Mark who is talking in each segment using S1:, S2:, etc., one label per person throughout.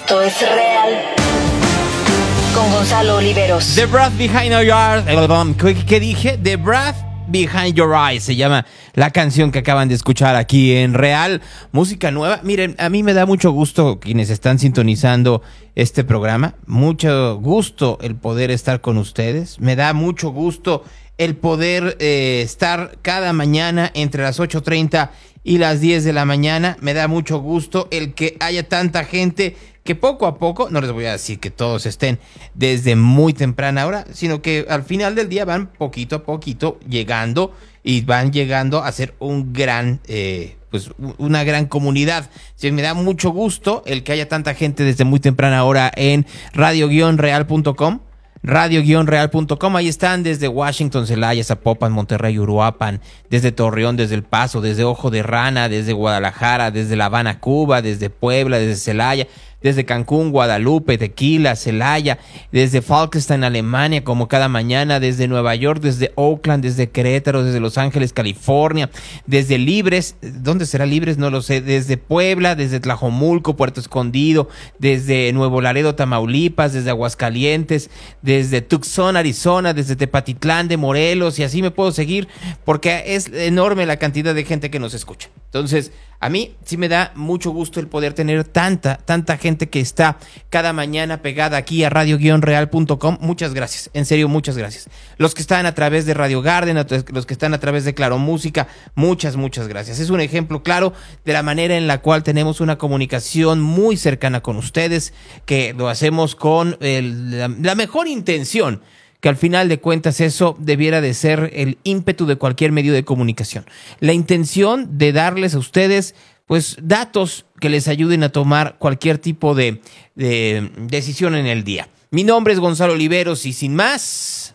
S1: Esto es real. Con Gonzalo Oliveros.
S2: The Breath Behind Your Eyes. ¿Qué dije? The Breath Behind Your Eyes se llama la canción que acaban de escuchar aquí en Real. Música nueva. Miren, a mí me da mucho gusto quienes están sintonizando este programa. Mucho gusto el poder estar con ustedes. Me da mucho gusto el poder estar cada mañana entre las 8:30 y las 10 de la mañana. Me da mucho gusto el que haya tanta gente que poco a poco, no les voy a decir que todos estén desde muy temprana hora, sino que al final del día van poquito a poquito llegando y van llegando a ser un gran, una gran comunidad. Sí, me da mucho gusto el que haya tanta gente desde muy temprana hora en radio-real.com. radio-real.com, ahí están desde Washington, Celaya, Zapopan, Monterrey, Uruapan, desde Torreón, desde El Paso, desde Ojo de Rana, desde Guadalajara, desde La Habana, Cuba, desde Puebla, desde Celaya, desde Cancún, Guadalupe, Tequila, Celaya, desde Falkenstein, Alemania, como cada mañana, desde Nueva York, desde Oakland, desde Querétaro, desde Los Ángeles, California, desde Libres, ¿dónde será Libres? No lo sé, desde Puebla, desde Tlajomulco, Puerto Escondido, desde Nuevo Laredo, Tamaulipas, desde Aguascalientes, desde Tucson, Arizona, desde Tepatitlán de Morelos, y así me puedo seguir, porque es enorme la cantidad de gente que nos escucha. Entonces, a mí sí me da mucho gusto el poder tener tanta gente que está cada mañana pegada aquí a radio-real.com. Muchas gracias, en serio, muchas gracias. Los que están a través de Radio Garden, los que están a través de Claro Música, muchas gracias. Es un ejemplo claro de la manera en la cual tenemos una comunicación muy cercana con ustedes, que lo hacemos con la mejor intención, que al final de cuentas eso debiera de ser el ímpetu de cualquier medio de comunicación. La intención de darles a ustedes, pues, datos que les ayuden a tomar cualquier tipo de decisión en el día. Mi nombre es Gonzalo Oliveros y sin más,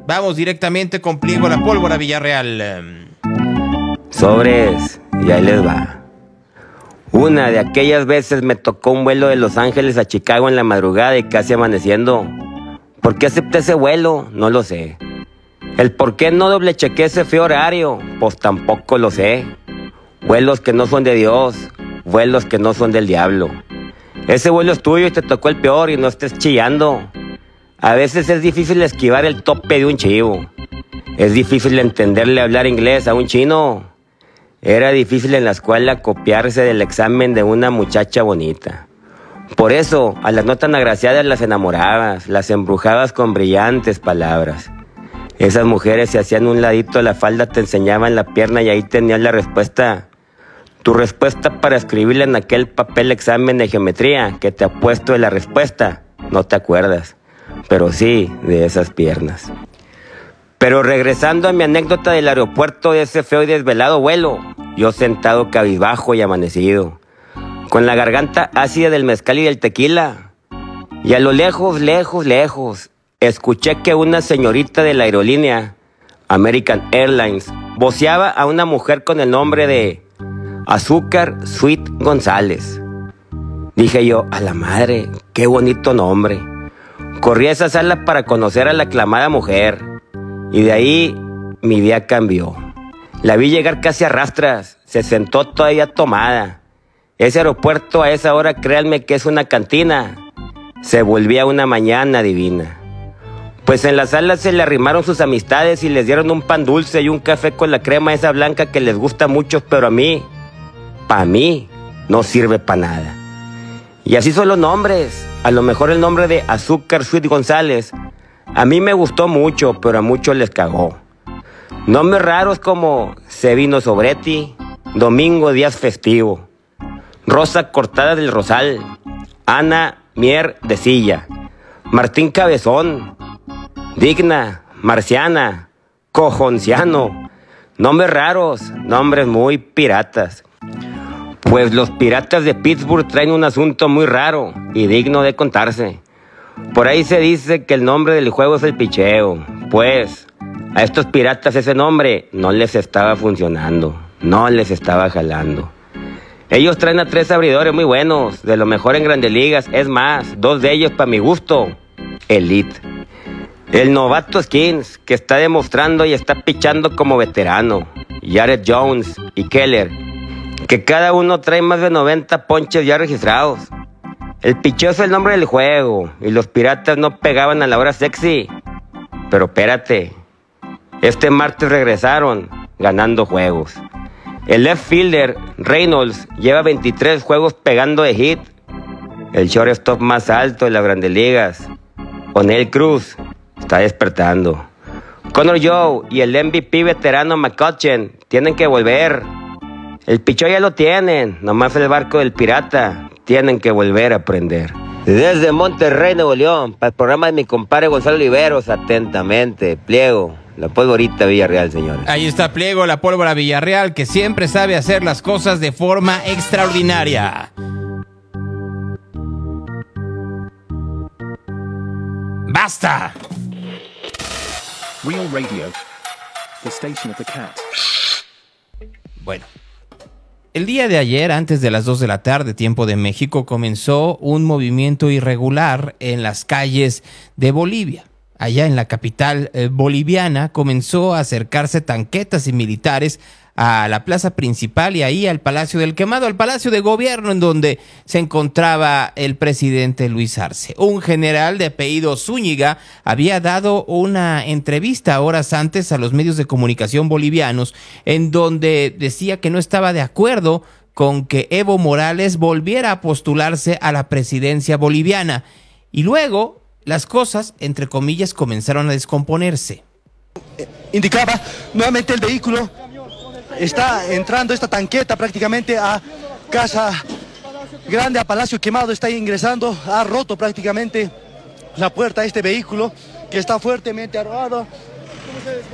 S2: vamos directamente con Pliego la Pólvora Villarreal.
S3: Sobres, y ahí les va. Una de aquellas veces me tocó un vuelo de Los Ángeles a Chicago en la madrugada y casi amaneciendo. ¿Por qué acepté ese vuelo? No lo sé. El por qué no doble chequé ese feo horario, pues tampoco lo sé. Vuelos que no son de Dios, vuelos que no son del diablo. Ese vuelo es tuyo y te tocó el peor y no estés chillando. A veces es difícil esquivar el tope de un chivo. Es difícil entenderle hablar inglés a un chino. Era difícil en la escuela copiarse del examen de una muchacha bonita. Por eso, a las no tan agraciadas las enamorabas, las embrujabas con brillantes palabras. Esas mujeres se hacían un ladito de la falda, te enseñaban la pierna y ahí tenías la respuesta. Tu respuesta para escribirla en aquel papel examen de geometría que te ha puesto de la respuesta. No te acuerdas, pero sí de esas piernas. Pero regresando a mi anécdota del aeropuerto de ese feo y desvelado vuelo, yo sentado cabizbajo y amanecido, con la garganta ácida del mezcal y del tequila. Y a lo lejos, escuché que una señorita de la aerolínea, American Airlines, voceaba a una mujer con el nombre de Azúcar Sweet González. Dije yo, a la madre, qué bonito nombre. Corrí a esa sala para conocer a la aclamada mujer. Y de ahí mi día cambió. La vi llegar casi a rastras, se sentó todavía tomada. Ese aeropuerto a esa hora, créanme que es una cantina. Se volvía una mañana divina. Pues en la sala se le arrimaron sus amistades y les dieron un pan dulce y un café con la crema esa blanca que les gusta mucho, pero a mí, para mí, no sirve para nada. Y así son los nombres. A lo mejor el nombre de Azúcar Sweet González a mí me gustó mucho, pero a muchos les cagó. Nombres raros como Sevino Sobretti, Domingo Díaz Festivo, Rosa Cortada del Rosal, Ana Mier de Silla, Martín Cabezón, Digna, Marciana, Cojonciano. Nombres raros, nombres muy piratas. Pues los piratas de Pittsburgh traen un asunto muy raro y digno de contarse. Por ahí se dice que el nombre del juego es el picheo. Pues a estos piratas ese nombre no les estaba funcionando, no les estaba jalando. Ellos traen a 3 abridores muy buenos, de lo mejor en Grandes Ligas. Es más, 2 de ellos, para mi gusto, elite. El novato Skins, que está demostrando y está pichando como veterano. Jared Jones y Keller, que cada uno trae más de 90 ponches ya registrados. El picheo es el nombre del juego y los piratas no pegaban a la hora sexy. Pero espérate, este martes regresaron ganando juegos. El left fielder Reynolds lleva 23 juegos pegando de hit. El shortstop más alto de las Grandes Ligas, Oneil Cruz, está despertando. Connor Joe y el MVP veterano McCutchen tienen que volver. El picheo ya lo tienen, nomás el barco del pirata tienen que volver a aprender. Desde Monterrey, Nuevo León, para el programa de mi compadre Gonzalo Oliveros, atentamente, Pliego, la pólvorita Villarreal, señores.
S2: Ahí está Pliego, la pólvora Villarreal, que siempre sabe hacer las cosas de forma extraordinaria. ¡Basta!
S4: Real Radio, the station of the cat.
S2: Bueno, el día de ayer, antes de las 2 de la tarde, tiempo de México, comenzó un movimiento irregular en las calles de Bolivia. Allá en la capital boliviana comenzó a acercarse tanquetas y militares a la plaza principal y ahí al Palacio del Quemado, al Palacio de Gobierno, en donde se encontraba el presidente Luis Arce. Un general de apellido Zúñiga había dado una entrevista horas antes a los medios de comunicación bolivianos, en donde decía que no estaba de acuerdo con que Evo Morales volviera a postularse a la presidencia boliviana. Y luego las cosas, entre comillas, comenzaron a descomponerse.
S5: Indicaba nuevamente el vehículo. Está entrando esta tanqueta prácticamente a Casa Grande, a Palacio Quemado, está ingresando, ha roto prácticamente la puerta de este vehículo que está fuertemente armado,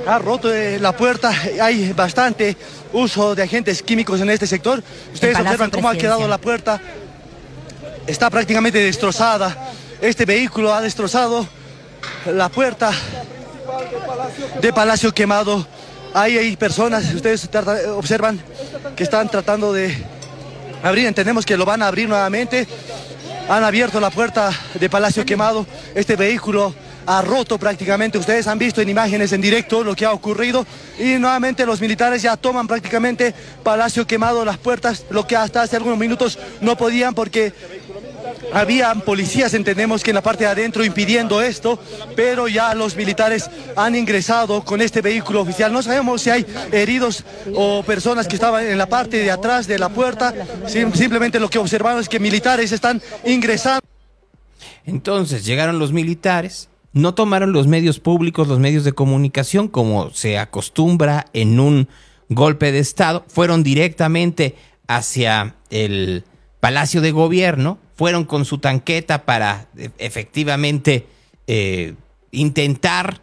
S5: ha roto la puerta, hay bastante uso de agentes químicos en este sector. Ustedes observan cómo ha quedado la puerta, está prácticamente destrozada, este vehículo ha destrozado la puerta de Palacio Quemado. Ahí hay personas, ustedes observan que están tratando de abrir, entendemos que lo van a abrir nuevamente. Han abierto la puerta de Palacio Quemado, este vehículo ha roto prácticamente, ustedes han visto en imágenes en directo lo que ha ocurrido y nuevamente los militares ya toman prácticamente Palacio Quemado, las puertas, lo que hasta hace algunos minutos no podían porque habían policías, entendemos que en la parte de adentro impidiendo esto, pero ya los militares han ingresado con este vehículo oficial. No sabemos si hay heridos o personas que estaban en la parte de atrás de la puerta, simplemente lo que observamos es que militares están ingresando.
S2: Entonces llegaron los militares, no tomaron los medios públicos, los medios de comunicación, como se acostumbra en un golpe de Estado, fueron directamente hacia el Palacio de Gobierno, fueron con su tanqueta para efectivamente intentar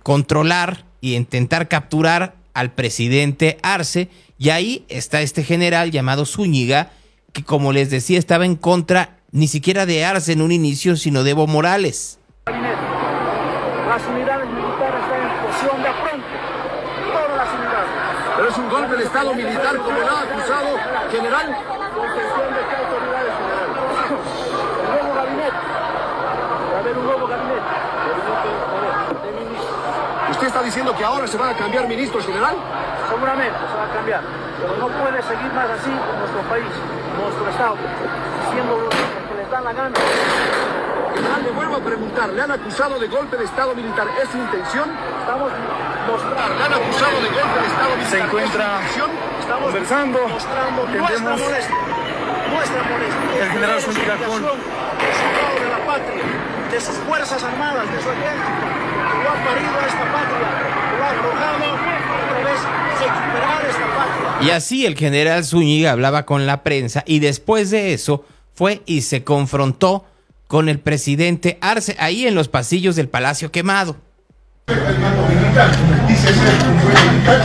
S2: controlar y intentar capturar al presidente Arce, y ahí está este general llamado Zúñiga, que como les decía estaba en contra ni siquiera de Arce en un inicio, sino de Evo Morales.
S6: Las unidades militares están en posición de afronte, todas las unidades.
S7: Pero es un golpe de Estado militar, como lo ha acusado general.
S6: Concesión de qué autoridades generales. El nuevo gabinete. Va a haber un nuevo gabinete. De ministros.
S7: ¿Usted está diciendo que ahora se van a cambiar ministros, general?
S6: Seguramente se va a cambiar, pero no puede seguir más así en nuestro país, en nuestro Estado, diciendo lo que les da la gana.
S7: General, le vuelvo a preguntar, ¿le han acusado de golpe de Estado militar? ¿Es su intención?
S6: Estamos mostrando.
S7: ¿Le han acusado de golpe de Estado militar?
S6: Se encuentra
S7: estamos
S6: conversando, mostrando nuestra molestia.
S5: El general Zúñiga con
S6: el Estado de la patria, de sus fuerzas armadas, de su ejército, que lo ha parido a esta patria, que lo ha arrojado otra vez recuperar esta patria.
S2: Y así el general Zúñiga hablaba con la prensa y después de eso fue y se confrontó con el presidente Arce ahí en los pasillos del Palacio Quemado.
S8: El mando militar dice ser un juez militar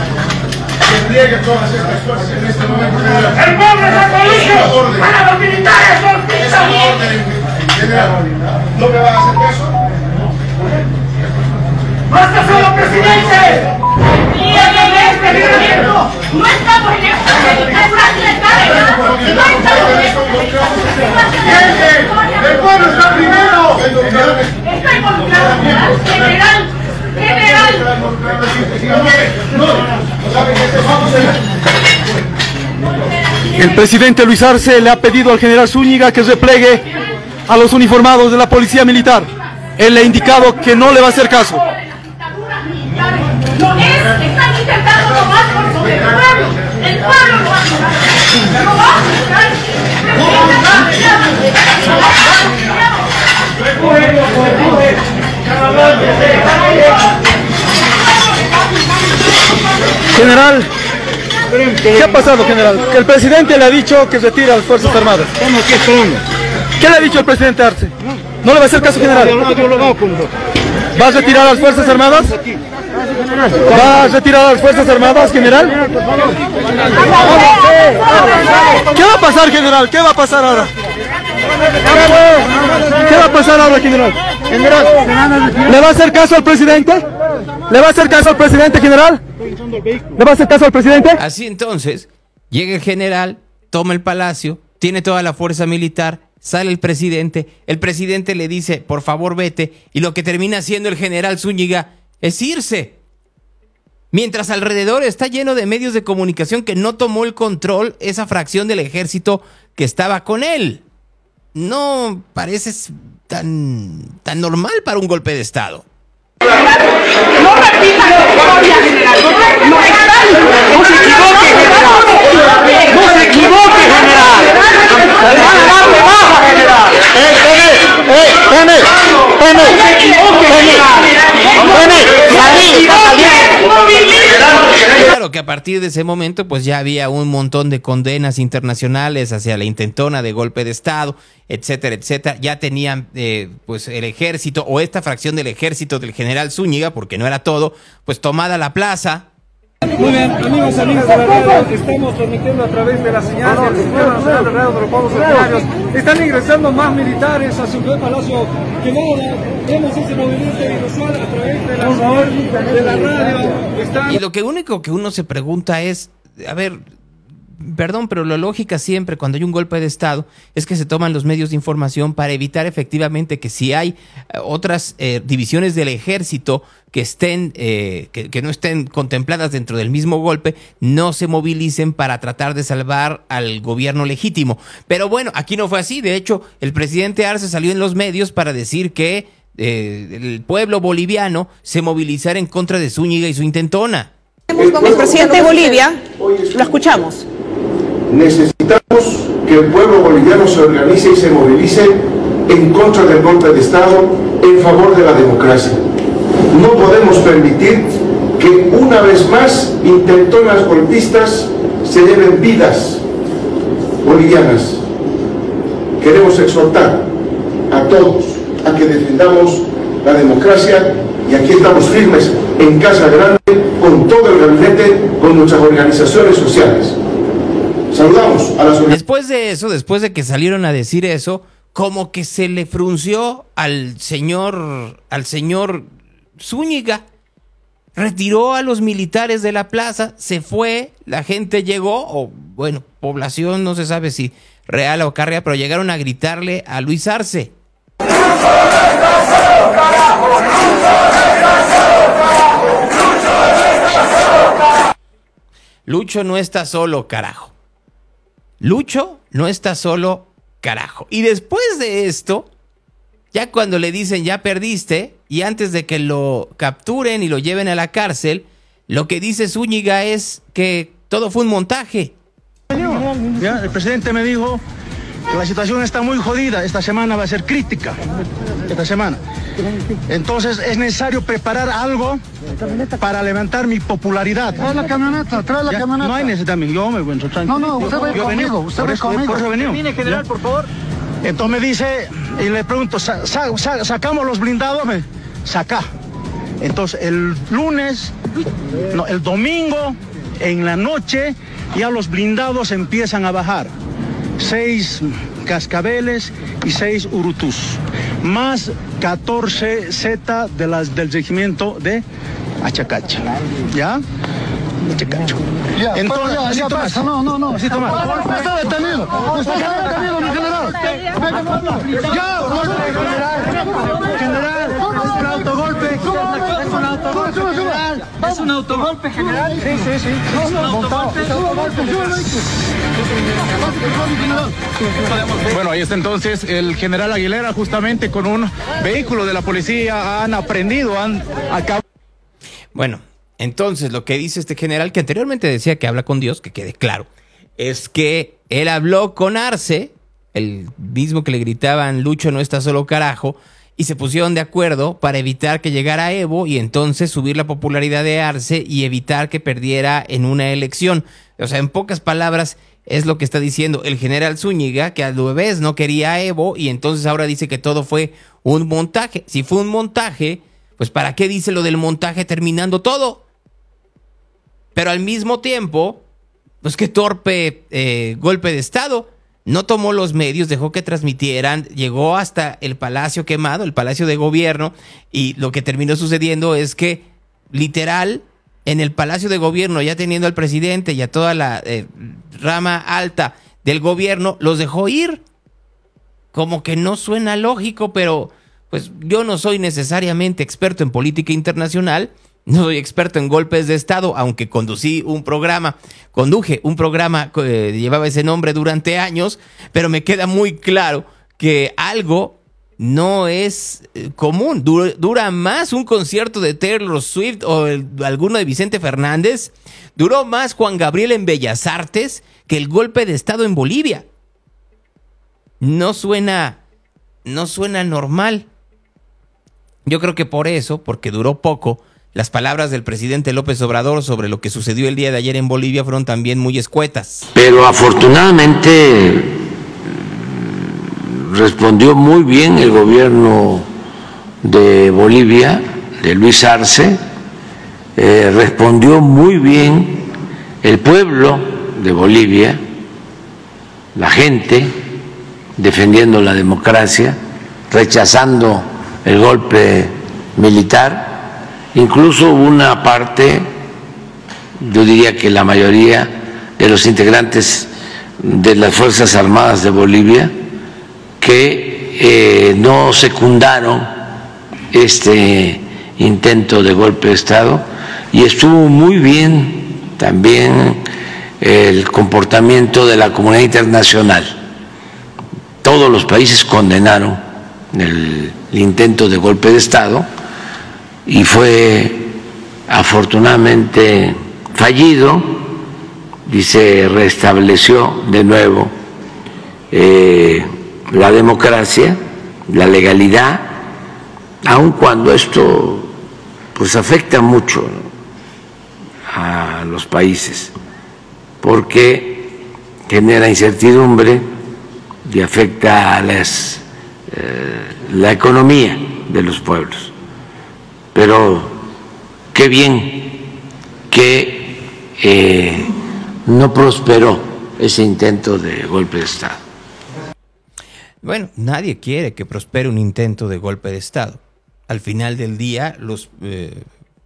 S8: que pliegue todas estas cosas en este momento.
S9: ¡El pueblo está comido! ¡Para los militares son pistolas!
S8: General, ¿no me va a hacer caso?
S9: ¡Basta solo, presidente! ¡Y en este momento no estamos en esta dictadura! ¡No estamos en esta!
S8: ¡El pueblo está primero!
S9: ¡Está involucrado, general! ¡General!
S5: El presidente Luis Arce le ha pedido al general Zúñiga que replegue a los uniformados de la policía militar. Él le ha indicado que no le va a hacer caso.
S9: No es, están intentando tomar por sobre el pueblo lo va a tomar. Lo va a
S5: General, ¿qué ha pasado, general? Que el presidente le ha dicho que retire a las Fuerzas Armadas. ¿Qué le ha dicho el presidente Arce? ¿No le va a hacer caso, general? ¿Va a retirar a las Fuerzas Armadas? ¿Va a retirar a las Fuerzas Armadas, general? ¿Qué va a pasar, general? ¿Qué va a pasar ahora? ¿Qué va a pasar ahora, general? ¿Le va a hacer caso al presidente? ¿Le va a hacer caso al presidente, general? ¿Le va a hacer caso al presidente?
S2: Así entonces, llega el general, toma el palacio, tiene toda la fuerza militar, sale el presidente le dice, por favor vete, y lo que termina haciendo el general Zúñiga es irse. Mientras alrededor está lleno de medios de comunicación que no tomó el control esa fracción del ejército que estaba con él. No parece tan normal para un golpe de Estado.
S9: No repita la historia, general. No se equivoque, general. No se equivoque, general. Le van a dar de baja, general.
S2: Claro que a partir de ese momento pues ya había un montón de condenas internacionales hacia la intentona de golpe de Estado, etcétera, etcétera. Ya tenían pues el ejército o esta fracción del ejército del general Zúñiga, porque no era todo, pues tomada la plaza.
S5: Muy bien, amigos, amigas de la radio, estamos transmitiendo a través de la señal del Sistema Nacional de Radio de los Pueblos Originarios. Están ingresando más militares a Ciudad Palacio Quemada. Vemos ese movimiento inusual a través de la señal de la radio.
S2: Y lo único que uno se pregunta es, a ver, perdón, pero la lógica siempre cuando hay un golpe de Estado es que se toman los medios de información para evitar efectivamente que si hay otras divisiones del ejército que estén que no estén contempladas dentro del mismo golpe, no se movilicen para tratar de salvar al gobierno legítimo. Pero bueno, aquí no fue así. De hecho, el presidente Arce salió en los medios para decir que el pueblo boliviano se movilizara en contra de Zúñiga y su intentona.
S10: El presidente de Bolivia, lo escuchamos.
S8: Necesitamos que el pueblo boliviano se organice y se movilice en contra del golpe de Estado, en favor de la democracia. No podemos permitir que una vez más intentonas golpistas se lleven vidas bolivianas. Queremos exhortar a todos a que defendamos la democracia y aquí estamos firmes en Casa Grande con todo el gabinete, con nuestras organizaciones sociales. Saludamos a las organizaciones.
S2: Después de eso, después de que salieron a decir eso, como que se le frunció al señor Zúñiga. Retiró a los militares de la plaza, se fue, la gente llegó, o bueno, población, no se sabe si real o carrea, pero llegaron a gritarle a Luis Arce. Lucho no está solo, carajo. Lucho no está solo, carajo. Y después de esto, ya cuando le dicen ya perdiste, y antes de que lo capturen y lo lleven a la cárcel, lo que dice Zúñiga es que todo fue un montaje.
S6: Ya, el presidente me dijo que la situación está muy jodida, esta semana va a ser crítica, esta semana. Entonces es necesario preparar algo para levantar mi popularidad.
S5: Trae la camioneta, trae la camioneta.
S6: No hay necesidad, yo me encuentro tranquilo.
S5: No, usted va conmigo, usted va conmigo.
S6: Por eso venimos.
S5: Termine, general, por favor.
S6: Entonces me dice, y le pregunto, ¿sacamos los blindados? Saca. Entonces el lunes, no, el domingo, en la noche, ya los blindados empiezan a bajar. 6 cascabeles y 6 urutus, más 14 Z del regimiento de Achacacha. ¿Ya? Achacacho. Entonces, así Tomás.
S5: No.
S6: Así Tomás.
S5: Usted está detenido, mi general.
S6: ¡Ya! General, es un autogolpe. Es un autogolpe general. Es un autogolpe general. Sí. Es un autogolpe. Bueno, ahí está entonces el general Aguilera, justamente con un vehículo de la policía han aprendido, han acabado.
S2: Bueno, entonces lo que dice este general, que anteriormente decía que habla con Dios, que quede claro, es que él habló con Arce, el mismo que le gritaban Lucho no está solo carajo, y se pusieron de acuerdo para evitar que llegara Evo y entonces subir la popularidad de Arce y evitar que perdiera en una elección. O sea, en pocas palabras, es lo que está diciendo el general Zúñiga, que a la vez no quería a Evo y entonces ahora dice que todo fue un montaje. Si fue un montaje, pues ¿para qué dice lo del montaje terminando todo? Pero al mismo tiempo, pues qué torpe golpe de Estado. No tomó los medios, dejó que transmitieran, llegó hasta el Palacio Quemado, el Palacio de Gobierno, y lo que terminó sucediendo es que, literal, en el Palacio de Gobierno, ya teniendo al presidente y a toda la rama alta del gobierno, los dejó ir. Como que no suena lógico, pero pues yo no soy necesariamente experto en política internacional, no soy experto en golpes de Estado, aunque conduje un programa, llevaba ese nombre durante años, pero me queda muy claro que algo no es común. Dura más un concierto de Taylor Swift o alguno de Vicente Fernández, duró más Juan Gabriel en Bellas Artes que el golpe de Estado en Bolivia. No suena normal. Yo creo que por eso, porque duró poco, las palabras del presidente López Obrador sobre lo que sucedió el día de ayer en Bolivia fueron también muy escuetas.
S11: Pero afortunadamente respondió muy bien el gobierno de Bolivia, de Luis Arce, respondió muy bien el pueblo de Bolivia, la gente defendiendo la democracia, rechazando el golpe militar. Incluso hubo una parte, yo diría que la mayoría de los integrantes de las Fuerzas Armadas de Bolivia que no secundaron este intento de golpe de Estado, y estuvo muy bien también el comportamiento de la comunidad internacional. Todos los países condenaron el intento de golpe de Estado y fue afortunadamente fallido y se restableció de nuevo la democracia, la legalidad, aun cuando esto pues afecta mucho a los países porque genera incertidumbre y afecta a la economía de los pueblos. Pero qué bien que no prosperó ese intento de golpe de Estado.
S2: Bueno, nadie quiere que prospere un intento de golpe de Estado. Al final del día, los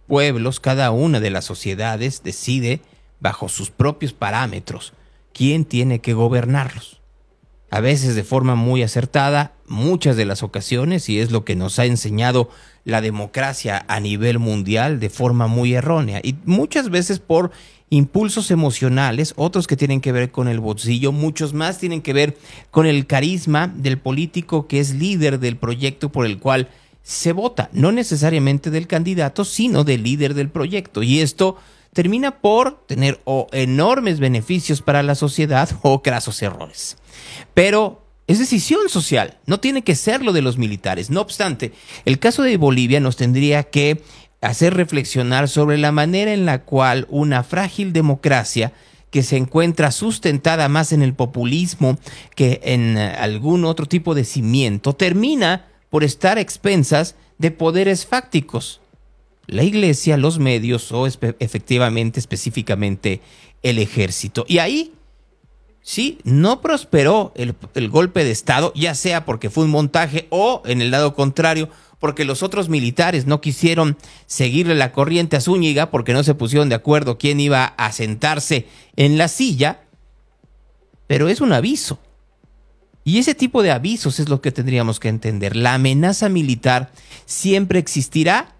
S2: pueblos, cada una de las sociedades decide bajo sus propios parámetros quién tiene que gobernarlos. A veces de forma muy acertada, muchas de las ocasiones, y es lo que nos ha enseñado la democracia a nivel mundial, de forma muy errónea. Y muchas veces por impulsos emocionales, otros que tienen que ver con el bolsillo, muchos más tienen que ver con el carisma del político que es líder del proyecto por el cual se vota. No necesariamente del candidato, sino del líder del proyecto. Y esto termina por tener o enormes beneficios para la sociedad o grasos errores. Pero es decisión social, no tiene que ser lo de los militares. No obstante, el caso de Bolivia nos tendría que hacer reflexionar sobre la manera en la cual una frágil democracia que se encuentra sustentada más en el populismo que en algún otro tipo de cimiento termina por estar a expensas de poderes fácticos. La iglesia, los medios o efectivamente, específicamente el ejército. Y ahí sí, no prosperó el golpe de Estado, ya sea porque fue un montaje o, en el lado contrario, porque los otros militares no quisieron seguirle la corriente a Zúñiga porque no se pusieron de acuerdo quién iba a sentarse en la silla, pero es un aviso. Y ese tipo de avisos es lo que tendríamos que entender. La amenaza militar siempre existirá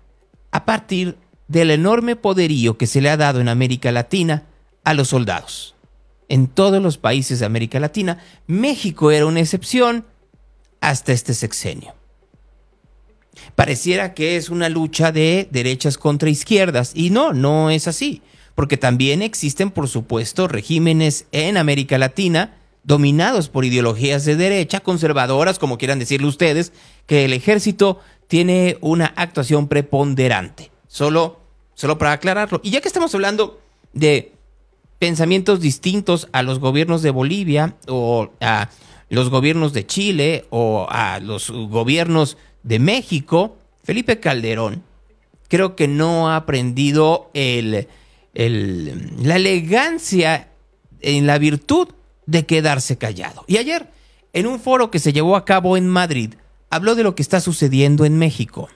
S2: a partir del enorme poderío que se le ha dado en América Latina a los soldados. en todos los países de América Latina. México era una excepción hasta este sexenio. Pareciera que es una lucha de derechas contra izquierdas, y no es así, porque también existen, por supuesto, regímenes en América Latina dominados por ideologías de derecha, conservadoras, como quieran decirle ustedes, que el ejército tiene una actuación preponderante. Solo para aclararlo. Y ya que estamos hablando de pensamientos distintos a los gobiernos de Bolivia o a los gobiernos de Chile o a los gobiernos de México, Felipe Calderón creo que no ha aprendido la elegancia en la virtud de quedarse callado. Y ayer, en un foro que se llevó a cabo en Madrid, habló de lo que está sucediendo en México.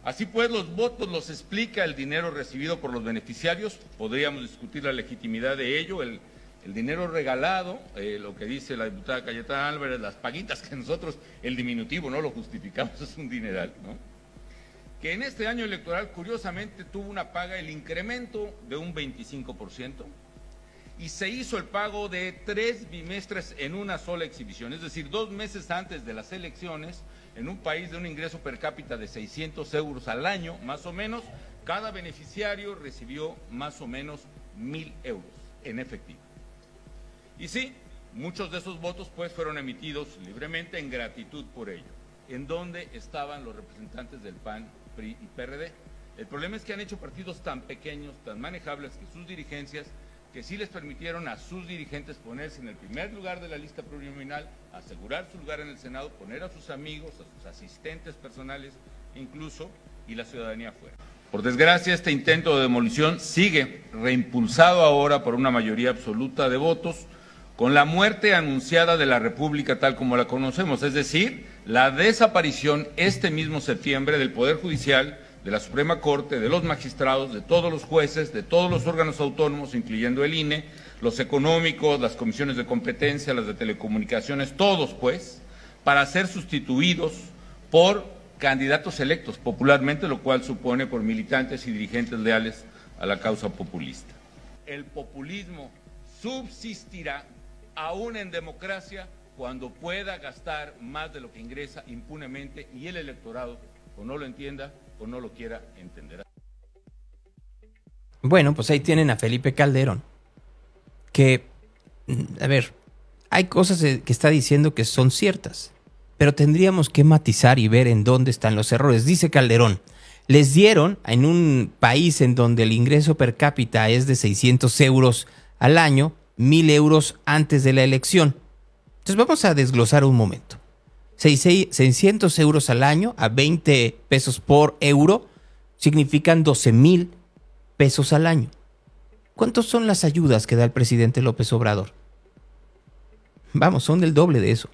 S12: Así pues, los votos los explica el dinero recibido por los beneficiarios. Podríamos discutir la legitimidad de ello, el dinero regalado, lo que dice la diputada Cayetana Álvarez, las paguitas que nosotros, el diminutivo, no lo justificamos, es un dineral, ¿no? Que en este año electoral, curiosamente, tuvo una paga, el incremento de un 25%, y se hizo el pago de 3 bimestres en una sola exhibición, es decir, 2 meses antes de las elecciones, en un país de un ingreso per cápita de 600 euros al año, más o menos, cada beneficiario recibió más o menos 1,000 euros en efectivo. Y sí, muchos de esos votos pues fueron emitidos libremente en gratitud por ello. ¿En dónde estaban los representantes del PAN, PRI y PRD? El problema es que han hecho partidos tan pequeños, tan manejables que sus dirigencias, que sí les permitieron a sus dirigentes ponerse en el primer lugar de la lista plurinominal, asegurar su lugar en el Senado, poner a sus amigos, a sus asistentes personales incluso, y la ciudadanía fuera. Por desgracia, este intento de demolición sigue reimpulsado ahora por una mayoría absoluta de votos, con la muerte anunciada de la República tal como la conocemos, es decir, la desaparición este mismo septiembre del Poder Judicial, de la Suprema Corte, de los magistrados, de todos los jueces, de todos los órganos autónomos, incluyendo el INE, los económicos, las comisiones de competencia, las de telecomunicaciones, todos pues, para ser sustituidos por candidatos electos popularmente, lo cual supone por militantes y dirigentes leales a la causa populista. El populismo subsistirá aún en democracia cuando pueda gastar más de lo que ingresa impunemente y el electorado o no lo entienda o no lo quiera entender.
S2: Bueno, pues ahí tienen a Felipe Calderón, que, a ver, hay cosas que está diciendo que son ciertas, pero tendríamos que matizar y ver en dónde están los errores. Dice Calderón, les dieron en un país en donde el ingreso per cápita es de 600 euros al año, 1,000 euros antes de la elección. Entonces vamos a desglosar un momento. 600 euros al año a 20 pesos por euro significan 12,000 pesos al año. ¿Cuántos son las ayudas que da el presidente López Obrador? Vamos, son del doble de eso.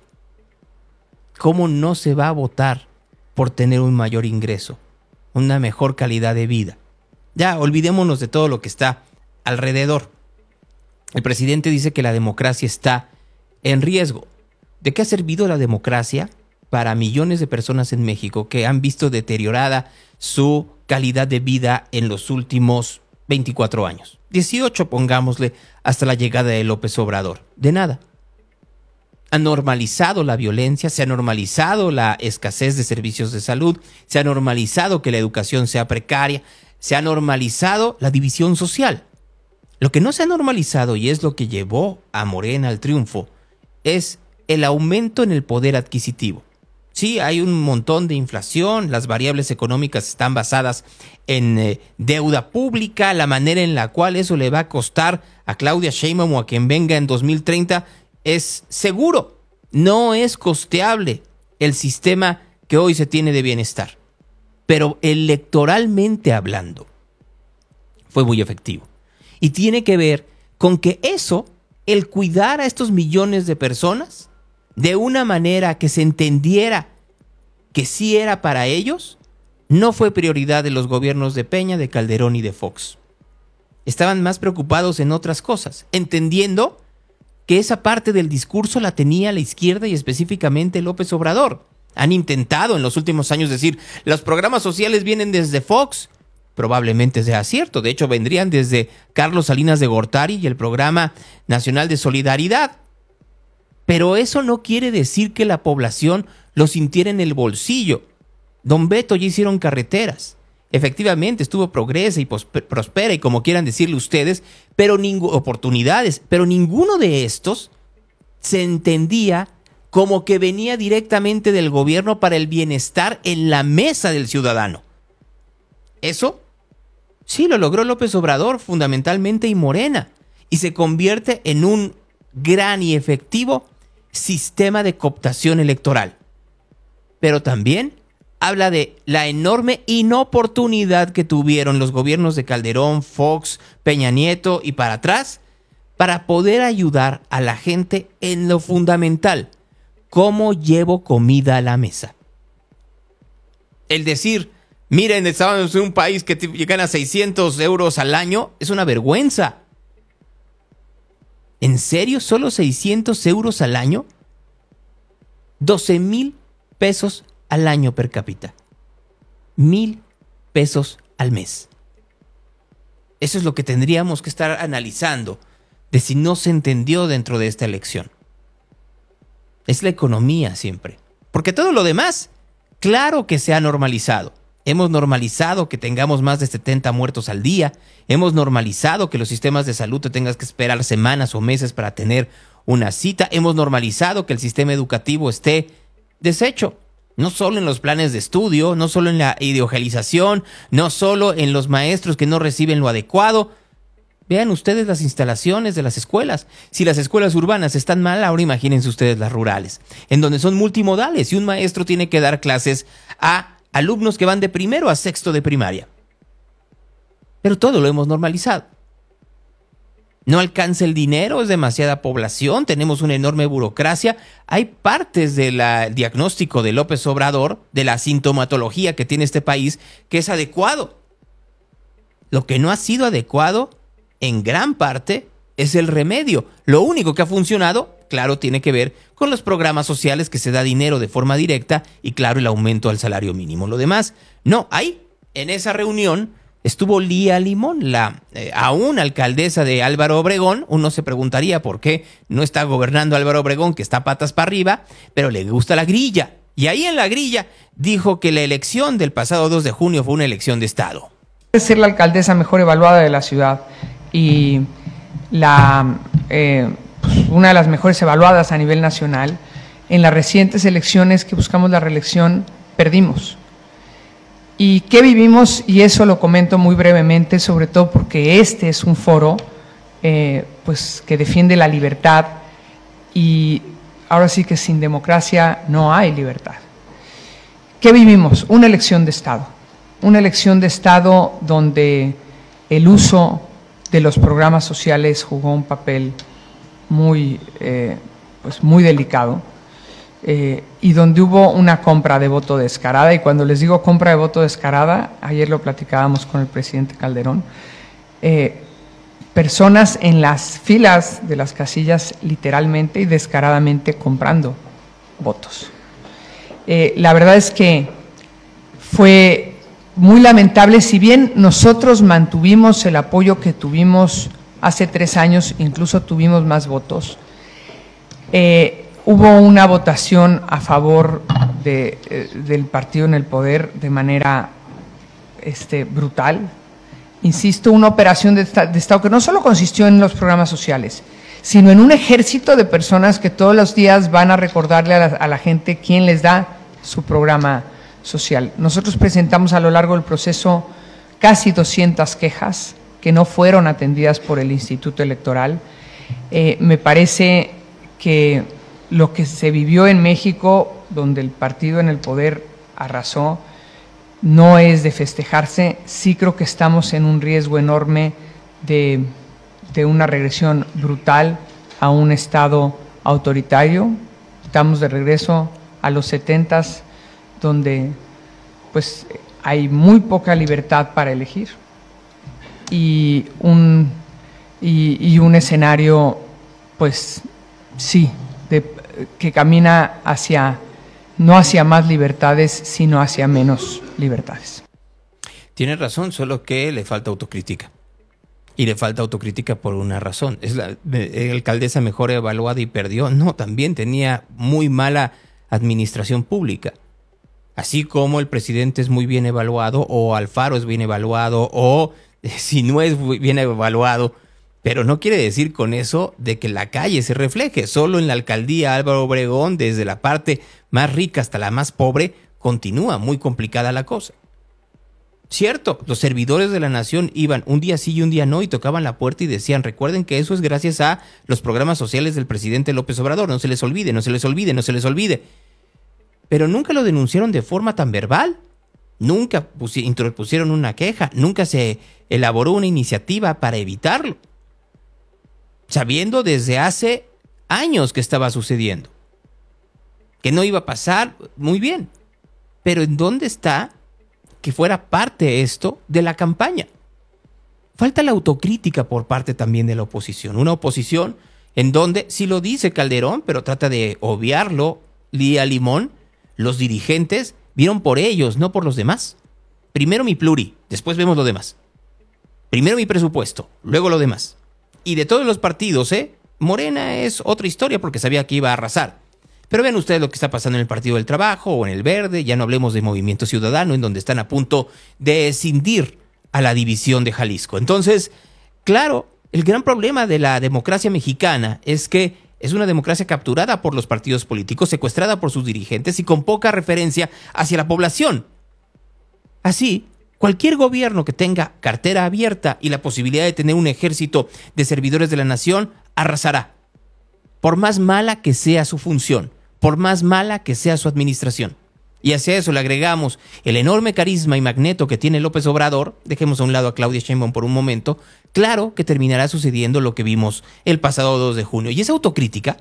S2: ¿Cómo no se va a votar por tener un mayor ingreso, una mejor calidad de vida? Ya, olvidémonos de todo lo que está alrededor. El presidente dice que la democracia está en riesgo. ¿De qué ha servido la democracia para millones de personas en México que han visto deteriorada su calidad de vida en los últimos 24 años? 18, pongámosle, hasta la llegada de López Obrador. De nada. Ha normalizado la violencia, se ha normalizado la escasez de servicios de salud, se ha normalizado que la educación sea precaria, se ha normalizado la división social. Lo que no se ha normalizado, y es lo que llevó a Morena al triunfo, es el aumento en el poder adquisitivo. Sí, hay un montón de inflación, las variables económicas están basadas en deuda pública, la manera en la cual eso le va a costar a Claudia Sheinbaum o a quien venga en 2030 es seguro. No es costeable el sistema que hoy se tiene de bienestar. Pero electoralmente hablando, fue muy efectivo. Y tiene que ver con que eso, el cuidar a estos millones de personas de una manera que se entendiera que sí era para ellos, no fue prioridad de los gobiernos de Peña, de Calderón y de Fox. Estaban más preocupados en otras cosas, entendiendo que esa parte del discurso la tenía la izquierda y específicamente López Obrador. Han intentado en los últimos años decir, los programas sociales vienen desde Fox, probablemente sea cierto. De hecho, vendrían desde Carlos Salinas de Gortari y el Programa Nacional de Solidaridad. Pero eso no quiere decir que la población lo sintiera en el bolsillo. Don Beto, ya hicieron carreteras. Efectivamente, estuvo Progresa y Prospera y como quieran decirle ustedes, pero oportunidades, pero ninguno de estos se entendía como que venía directamente del gobierno para el bienestar en la mesa del ciudadano. Eso sí lo logró López Obrador fundamentalmente y Morena, y se convierte en un gran y efectivo sistema de cooptación electoral. Pero también habla de la enorme inoportunidad que tuvieron los gobiernos de Calderón, Fox, Peña Nieto y para atrás para poder ayudar a la gente en lo fundamental: ¿cómo llevo comida a la mesa? El decir, miren, estamos en un país que gana 600 euros al año, es una vergüenza. ¿En serio? ¿Solo 600 euros al año? 12,000 pesos al año per cápita. 1,000 pesos al mes. Eso es lo que tendríamos que estar analizando de si no se entendió dentro de esta elección. Es la economía siempre. Porque todo lo demás, claro que se ha normalizado. Hemos normalizado que tengamos más de 70 muertos al día. Hemos normalizado que los sistemas de salud te tengas que esperar semanas o meses para tener una cita. Hemos normalizado que el sistema educativo esté deshecho. No solo en los planes de estudio, no solo en la ideologización, no solo en los maestros que no reciben lo adecuado. Vean ustedes las instalaciones de las escuelas. Si las escuelas urbanas están mal, ahora imagínense ustedes las rurales, en donde son multimodales y un maestro tiene que dar clases a alumnos que van de primero a sexto de primaria. Pero todo lo hemos normalizado. No alcanza el dinero, es demasiada población, tenemos una enorme burocracia. Hay partes del diagnóstico de López Obrador, de la sintomatología que tiene este país, que es adecuado. Lo que no ha sido adecuado, en gran parte, es el remedio. Lo único que ha funcionado, claro, tiene que ver con los programas sociales que se da dinero de forma directa y, claro, el aumento al salario mínimo. Lo demás, no. Ahí, en esa reunión, estuvo Lía Limón, la aún alcaldesa de Álvaro Obregón. Uno se preguntaría por qué no está gobernando Álvaro Obregón, que está patas para arriba, pero le gusta la grilla. Y ahí en la grilla dijo que la elección del pasado 2 de junio fue una elección de Estado.
S13: Es ser la alcaldesa mejor evaluada de la ciudad y una de las mejores evaluadas a nivel nacional. En las recientes elecciones que buscamos la reelección, perdimos. ¿Y qué vivimos? Y eso lo comento muy brevemente, sobre todo porque este es un foro pues que defiende la libertad, y ahora sí que sin democracia no hay libertad. ¿Qué vivimos? Una elección de Estado. Una elección de Estado donde el uso de los programas sociales jugó un papel muy delicado. Y donde hubo una compra de voto descarada, y cuando les digo compra de voto descarada, ayer lo platicábamos con el presidente Calderón, personas en las filas de las casillas literalmente y descaradamente comprando votos. La verdad es que fue muy lamentable. Si bien nosotros mantuvimos el apoyo que tuvimos hace 3 años, incluso tuvimos más votos, hubo una votación a favor del partido en el poder de manera brutal. Insisto, una operación de Estado que no solo consistió en los programas sociales, sino en un ejército de personas que todos los días van a recordarle a la gente quién les da su programa social. Nosotros presentamos a lo largo del proceso casi 200 quejas que no fueron atendidas por el Instituto Electoral. Me parece que lo que se vivió en México, donde el partido en el poder arrasó, no es de festejarse. Sí creo que estamos en un riesgo enorme de una regresión brutal a un Estado autoritario. Estamos de regreso a los 70s, donde pues hay muy poca libertad para elegir y un escenario, pues sí, que camina no hacia más libertades, sino hacia menos libertades.
S2: Tiene razón, solo que le falta autocrítica. Y le falta autocrítica por una razón. Es la alcaldesa mejor evaluada y perdió. No, también tenía muy mala administración pública. Así como el presidente es muy bien evaluado, o Alfaro es bien evaluado, o si no es bien evaluado. Pero no quiere decir con eso de que la calle se refleje. Solo en la alcaldía Álvaro Obregón, desde la parte más rica hasta la más pobre, continúa muy complicada la cosa. Cierto, los servidores de la nación iban un día sí y un día no y tocaban la puerta y decían, recuerden que eso es gracias a los programas sociales del presidente López Obrador, no se les olvide, no se les olvide, no se les olvide. Pero nunca lo denunciaron de forma tan verbal, nunca interpusieron una queja, nunca se elaboró una iniciativa para evitarlo, sabiendo desde hace años que estaba sucediendo, que no iba a pasar. Muy bien, pero ¿en dónde está que fuera parte esto de la campaña? Falta la autocrítica por parte también de la oposición. Una oposición en donde, sí lo dice Calderón, pero trata de obviarlo Lía Limón, los dirigentes vieron por ellos, no por los demás. Primero mi pluri, después vemos lo demás. Primero mi presupuesto, luego lo demás. Y de todos los partidos, Morena es otra historia porque sabía que iba a arrasar. Pero vean ustedes lo que está pasando en el Partido del Trabajo o en el Verde, ya no hablemos de Movimiento Ciudadano, en donde están a punto de escindir a la división de Jalisco. Entonces, claro, el gran problema de la democracia mexicana es que es una democracia capturada por los partidos políticos, secuestrada por sus dirigentes y con poca referencia hacia la población. Así, cualquier gobierno que tenga cartera abierta y la posibilidad de tener un ejército de servidores de la nación, arrasará. Por más mala que sea su función, por más mala que sea su administración. Y hacia eso le agregamos el enorme carisma y magneto que tiene López Obrador, dejemos a un lado a Claudia Sheinbaum por un momento, claro que terminará sucediendo lo que vimos el pasado 2 de junio. Y esa autocrítica,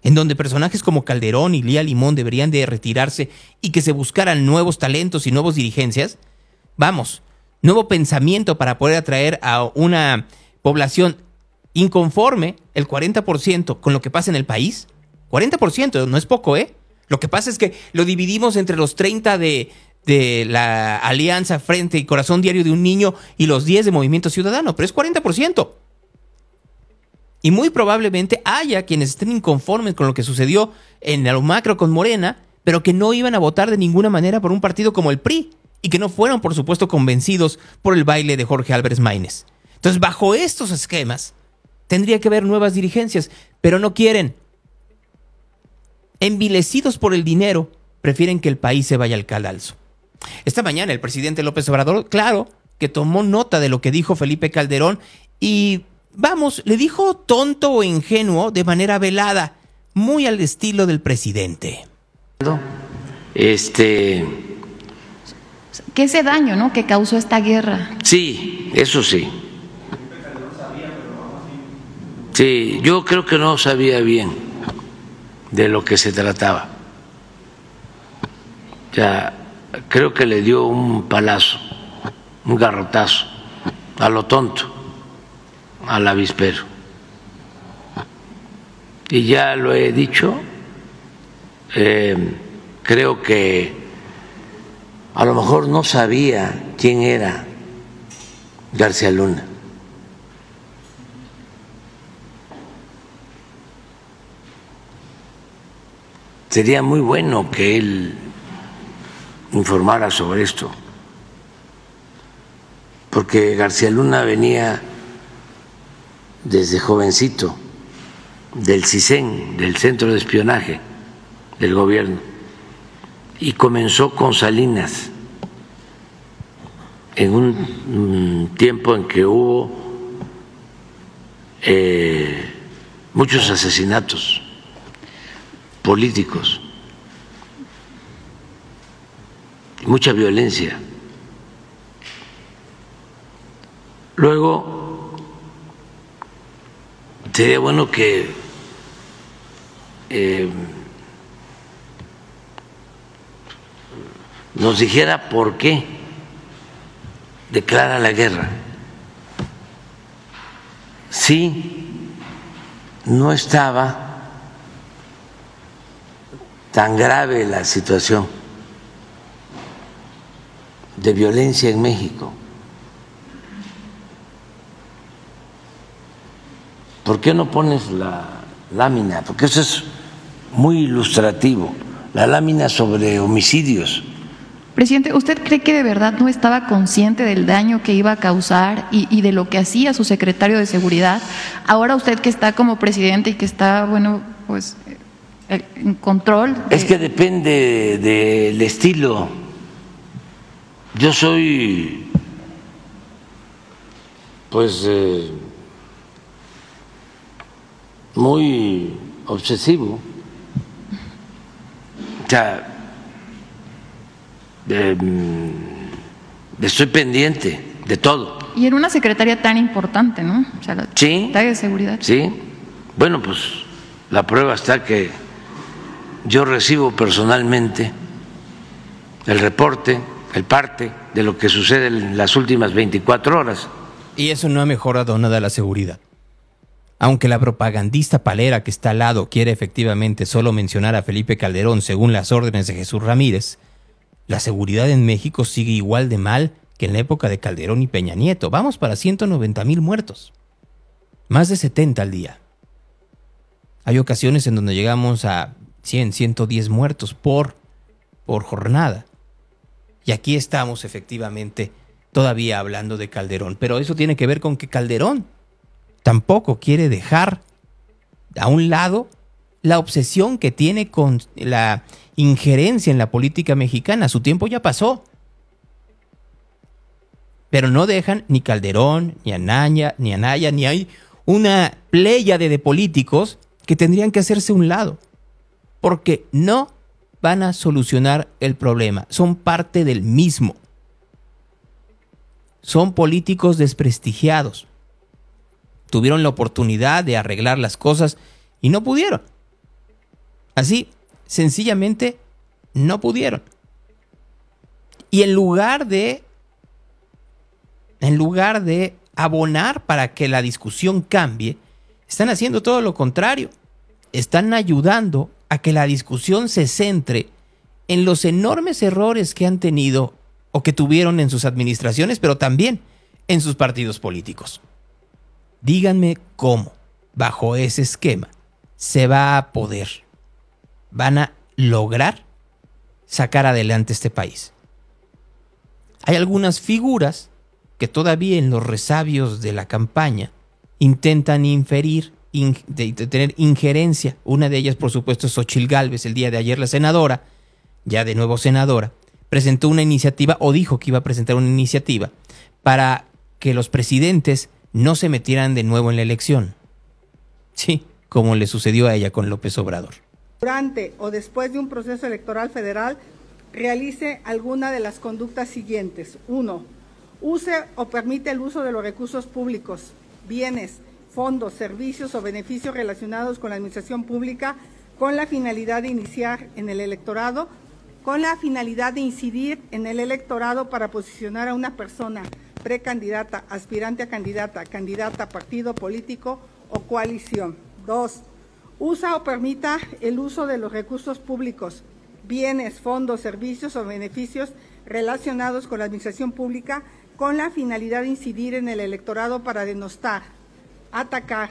S2: en donde personajes como Calderón y Lía Limón deberían de retirarse y que se buscaran nuevos talentos y nuevas dirigencias, vamos, nuevo pensamiento para poder atraer a una población inconforme, el 40% con lo que pasa en el país. 40% no es poco, Lo que pasa es que lo dividimos entre los 30 de la Alianza Frente y Corazón Diario de un Niño y los 10 de Movimiento Ciudadano, pero es 40%. Y muy probablemente haya quienes estén inconformes con lo que sucedió en lo macro con Morena, pero que no iban a votar de ninguna manera por un partido como el PRI y que no fueron, por supuesto, convencidos por el baile de Jorge Álvarez Maínez. Entonces, bajo estos esquemas, tendría que haber nuevas dirigencias, pero no quieren. Envilecidos por el dinero, prefieren que el país se vaya al cadalso. Esta mañana el presidente López Obrador, claro, que tomó nota de lo que dijo Felipe Calderón y, vamos, le dijo tonto o ingenuo de manera velada, muy al estilo del presidente.
S11: ¿Qué
S14: ese daño, ¿no?, que causó esta guerra?
S11: Sí, eso sí. Sí, yo creo que no sabía bien de lo que se trataba. Ya creo que le dio un palazo, un garrotazo, a lo tonto, al avispero. Y ya lo he dicho, creo que a lo mejor no sabía quién era García Luna. Sería muy bueno que él informara sobre esto, porque García Luna venía desde jovencito del CISEN, del Centro de Espionaje del Gobierno, y comenzó con Salinas en un tiempo en que hubo muchos asesinatos políticos, mucha violencia. Luego, sería bueno que nos dijera por qué declara la guerra. Sí, no estaba tan grave la situación de violencia en México. ¿por qué no pones la lámina? Porque eso es muy ilustrativo, la lámina sobre homicidios.
S14: Presidente, ¿usted cree que de verdad no estaba consciente del daño que iba a causar y de lo que hacía su secretario de Seguridad? Ahora usted que está como presidente y que está, bueno, pues en control.
S11: Es que depende del estilo. Yo soy, pues, muy obsesivo. O sea, estoy pendiente de todo.
S14: Y en una secretaría tan importante, ¿no? O sea, la secretaria de Seguridad.
S11: Sí. Bueno, pues la prueba está que yo recibo personalmente el reporte, el parte de lo que sucede en las últimas 24 horas.
S2: Y eso no ha mejorado nada la seguridad. Aunque la propagandista palera que está al lado quiere efectivamente solo mencionar a Felipe Calderón según las órdenes de Jesús Ramírez, la seguridad en México sigue igual de mal que en la época de Calderón y Peña Nieto. Vamos para 190,000 muertos. Más de 70 al día. Hay ocasiones en donde llegamos a 100, 110 muertos por jornada. Y aquí estamos efectivamente todavía hablando de Calderón. Pero eso tiene que ver con que Calderón tampoco quiere dejar a un lado la obsesión que tiene con la injerencia en la política mexicana. Su tiempo ya pasó. Pero no dejan ni Calderón, ni Anaya, ni hay una pléyade de políticos que tendrían que hacerse a un lado. Porque no van a solucionar el problema. Son parte del mismo. Son políticos desprestigiados. Tuvieron la oportunidad de arreglar las cosas y no pudieron. Así, sencillamente, no pudieron. Y en lugar de abonar para que la discusión cambie, están haciendo todo lo contrario. Están ayudando a que la discusión se centre en los enormes errores que han tenido o que tuvieron en sus administraciones, pero también en sus partidos políticos. Díganme cómo, bajo ese esquema, se va a poder, van a lograr sacar adelante este país. Hay algunas figuras que todavía en los resabios de la campaña intentan tener injerencia. Una de ellas, por supuesto, es Xochitl Gálvez. El día de ayer la senadora, ya de nuevo senadora, presentó una iniciativa o dijo que iba a presentar una iniciativa para que los presidentes no se metieran de nuevo en la elección. Sí, como le sucedió a ella con López Obrador.
S15: Durante o después de un proceso electoral federal, realice alguna de las conductas siguientes. 1. Use o permite el uso de los recursos públicos, bienes, fondos, servicios o beneficios relacionados con la administración pública con la finalidad de iniciar en el electorado, con la finalidad de incidir en el electorado para posicionar a una persona precandidata, aspirante a candidata, candidata, partido político o coalición. 2. Usa o permita el uso de los recursos públicos, bienes, fondos, servicios o beneficios relacionados con la administración pública con la finalidad de incidir en el electorado para denostar, atacar,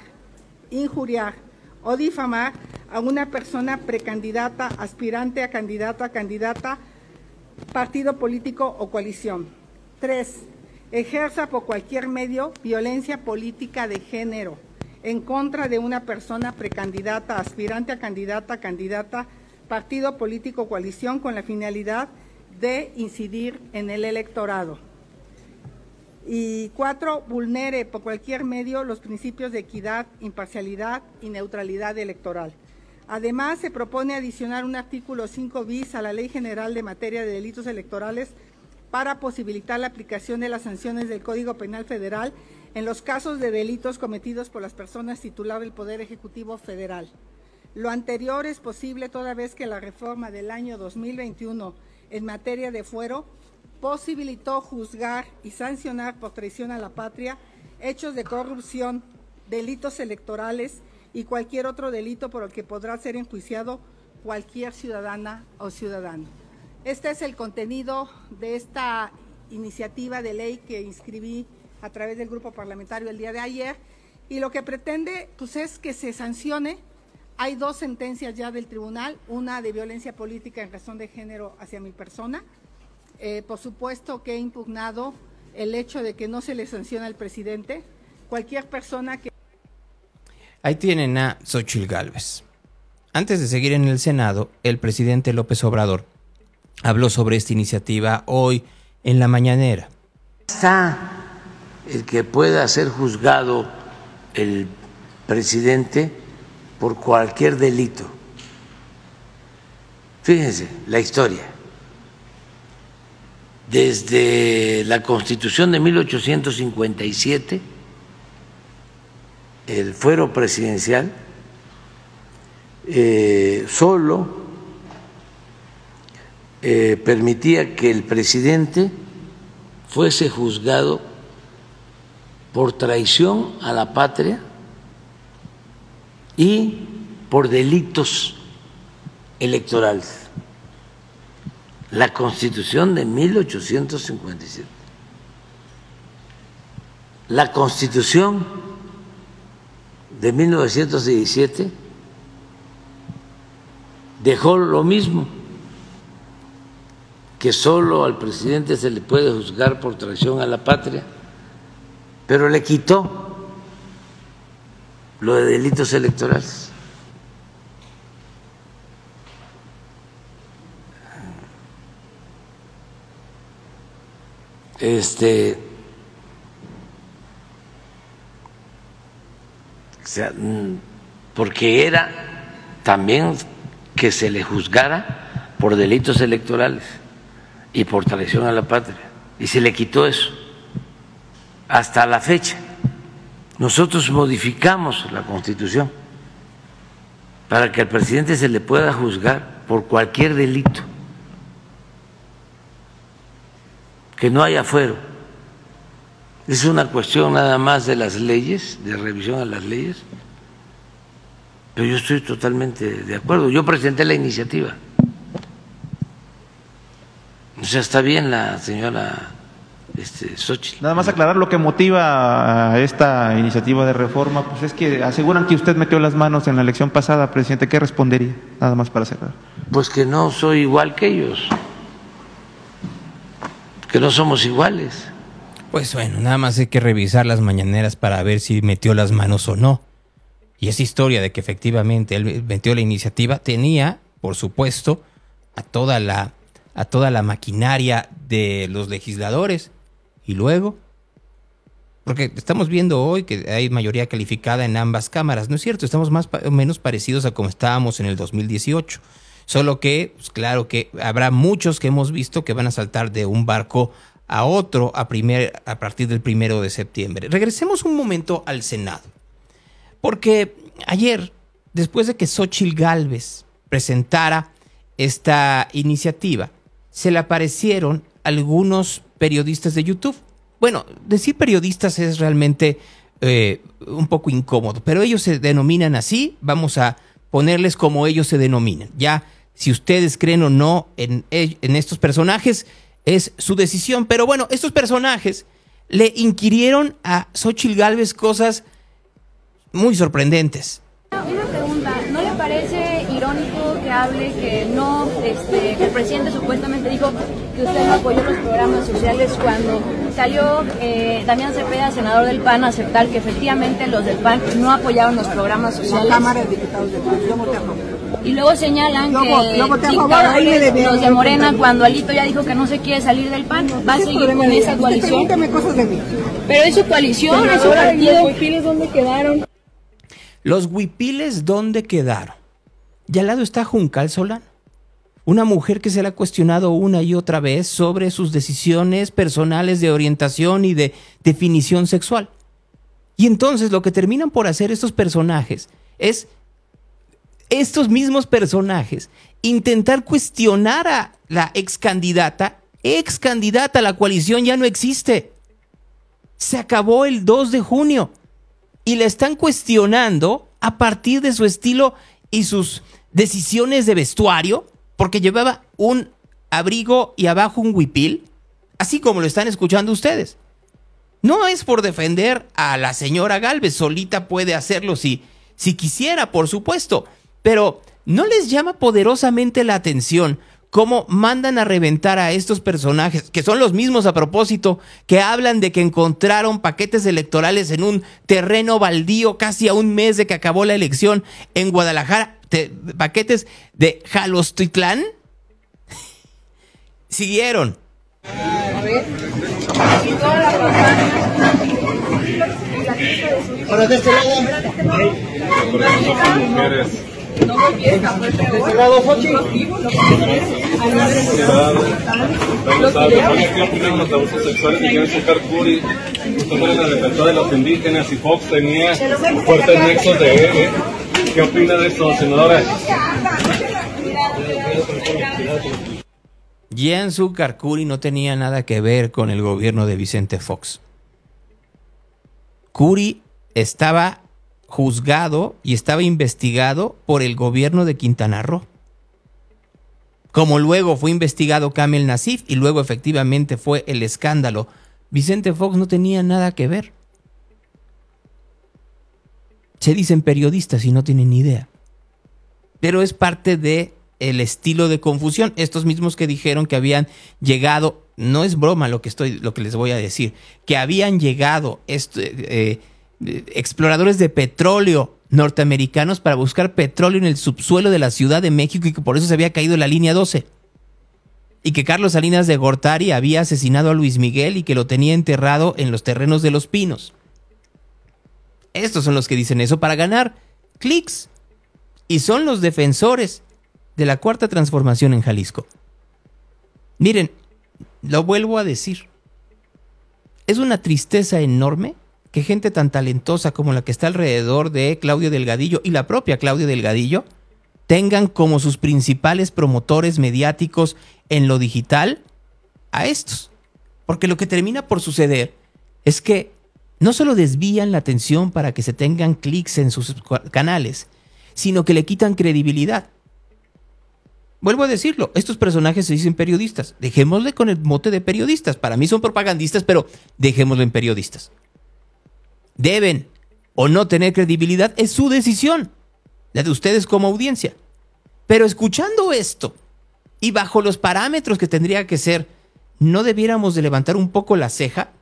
S15: injuriar o difamar a una persona precandidata, aspirante a candidata, partido político o coalición. 3. Ejerza por cualquier medio violencia política de género en contra de una persona precandidata, aspirante a candidata, partido político o coalición con la finalidad de incidir en el electorado. Y 4, vulnere por cualquier medio los principios de equidad, imparcialidad y neutralidad electoral. Además, se propone adicionar un artículo 5 bis a la Ley General de Materia de Delitos Electorales para posibilitar la aplicación de las sanciones del Código Penal Federal en los casos de delitos cometidos por las personas titulares del Poder Ejecutivo Federal. Lo anterior es posible toda vez que la reforma del año 2021 en materia de fuero posibilitó juzgar y sancionar por traición a la patria hechos de corrupción, delitos electorales y cualquier otro delito por el que podrá ser enjuiciado cualquier ciudadana o ciudadano. Este es el contenido de esta iniciativa de ley que inscribí a través del grupo parlamentario el día de ayer y lo que pretende pues es que se sancione. Hay 2 sentencias ya del tribunal, una de violencia política en razón de género hacia mi persona. Por supuesto que he impugnado el hecho de que no se le sanciona al presidente. Cualquier persona que...
S2: Ahí tienen a Xóchitl Gálvez. Antes de seguir en el Senado, el presidente López Obrador habló sobre esta iniciativa hoy en la mañanera.
S11: Está el que pueda ser juzgado el presidente por cualquier delito. Fíjense la historia. Desde la Constitución de 1857, el fuero presidencial solo permitía que el presidente fuese juzgado por traición a la patria y por delitos electorales. La Constitución de 1857. La Constitución de 1917 dejó lo mismo, que solo al presidente se le puede juzgar por traición a la patria, pero le quitó lo de delitos electorales. O sea, porque era también que se le juzgara por delitos electorales y por traición a la patria, y se le quitó eso. Hasta la fecha nosotros modificamos la Constitución para que al presidente se le pueda juzgar por cualquier delito, que no haya fuero. Es una cuestión nada más de las leyes, de revisión a las leyes, pero yo estoy totalmente de acuerdo. Yo presenté la iniciativa. O sea, está bien la señora Xóchitl.
S16: Nada más aclarar lo que motiva a esta iniciativa de reforma, pues es que aseguran que usted metió las manos en la elección pasada, presidente. ¿Qué respondería? Nada más para cerrar.
S11: Pues que no soy igual que ellos, que no somos iguales.
S2: Pues bueno, nada más hay que revisar las mañaneras para ver si metió las manos o no. Y esa historia de que efectivamente él metió la iniciativa tenía, por supuesto, a toda la maquinaria de los legisladores. Y luego, porque estamos viendo hoy que hay mayoría calificada en ambas cámaras, ¿no es cierto? Estamos más o menos parecidos a como estábamos en el 2018. Solo que, pues claro que habrá muchos que hemos visto que van a saltar de un barco a otro a partir del 1 de septiembre. Regresemos un momento al Senado. Porque ayer, después de que Xóchitl Gálvez presentara esta iniciativa, se le aparecieron algunos periodistas de YouTube. Bueno, decir periodistas es realmente un poco incómodo, pero ellos se denominan así. Vamos a ponerles como ellos se denominan. Ya, si ustedes creen o no en estos personajes, es su decisión. Pero bueno, estos personajes le inquirieron a Xóchitl Gálvez cosas muy sorprendentes.
S17: Una pregunta, ¿no le parece irónico que hable que no, que el presidente supuestamente dijo que usted no apoyó los programas sociales cuando salió Damián Cepeda, senador del PAN, a aceptar que efectivamente los del PAN no apoyaron los programas sociales? La Cámara de Diputados del PAN, yo voté a favor. Y luego señalan que dictadores, los de Morena, cuando Alito ya dijo que no se quiere salir del PAN, va a seguir con esa coalición. Cosas de mí. Pero es su coalición, es su partido. ¿Los huipiles dónde quedaron?
S2: Los huipiles, ¿dónde quedaron? Y al lado está Juncal Solano, una mujer que se le ha cuestionado una y otra vez sobre sus decisiones personales de orientación y de definición sexual. Y entonces lo que terminan por hacer estos personajes es, estos mismos personajes, intentar cuestionar a la ex candidata, la coalición ya no existe. Se acabó el 2 de junio. Y la están cuestionando a partir de su estilo y sus decisiones de vestuario, porque llevaba un abrigo y abajo un huipil, así como lo están escuchando ustedes. No es por defender a la señora Gálvez, solita puede hacerlo si quisiera, por supuesto, pero ¿no les llama poderosamente la atención cómo mandan a reventar a estos personajes, que son los mismos a propósito, que hablan de que encontraron paquetes electorales en un terreno baldío casi a un mes de que acabó la elección en Guadalajara, paquetes de Jalostoitlán? Siguieron.
S9: Para de este lado.
S7: No volviera, fue peor.
S18: ¿Qué opinan los abusos sexuales que quieren sacar Curi? Sobre la libertad de los indígenas y Fox tenía fuertes nexos de él. ¿Qué opina de eso, senadora?
S2: Gianzúcar Curi no tenía nada que ver con el gobierno de Vicente Fox. Curi estaba juzgado y estaba investigado por el gobierno de Quintana Roo. Como luego fue investigado Kamel Nasif y luego efectivamente fue el escándalo, Vicente Fox no tenía nada que ver. Se dicen periodistas y no tienen ni idea. Pero es parte de el estilo de confusión. Estos mismos que dijeron que habían llegado, no es broma lo que les voy a decir, que habían llegado exploradores de petróleo norteamericanos para buscar petróleo en el subsuelo de la Ciudad de México y que por eso se había caído la línea 12. Y que Carlos Salinas de Gortari había asesinado a Luis Miguel y que lo tenía enterrado en los terrenos de Los Pinos. Estos son los que dicen eso para ganar clics. Y son los defensores de la Cuarta Transformación en Jalisco. Miren, lo vuelvo a decir. Es una tristeza enorme que gente tan talentosa como la que está alrededor de Claudio Delgadillo y la propia Claudia Delgadillo tengan como sus principales promotores mediáticos en lo digital a estos. Porque lo que termina por suceder es que no solo desvían la atención para que se tengan clics en sus canales, sino que le quitan credibilidad. Vuelvo a decirlo, estos personajes se dicen periodistas. Dejémosle con el mote de periodistas. Para mí son propagandistas, pero dejémoslo en periodistas. Deben o no tener credibilidad, es su decisión, la de ustedes como audiencia. Pero escuchando esto y bajo los parámetros que tendría que ser, ¿no debiéramos de levantar un poco la ceja?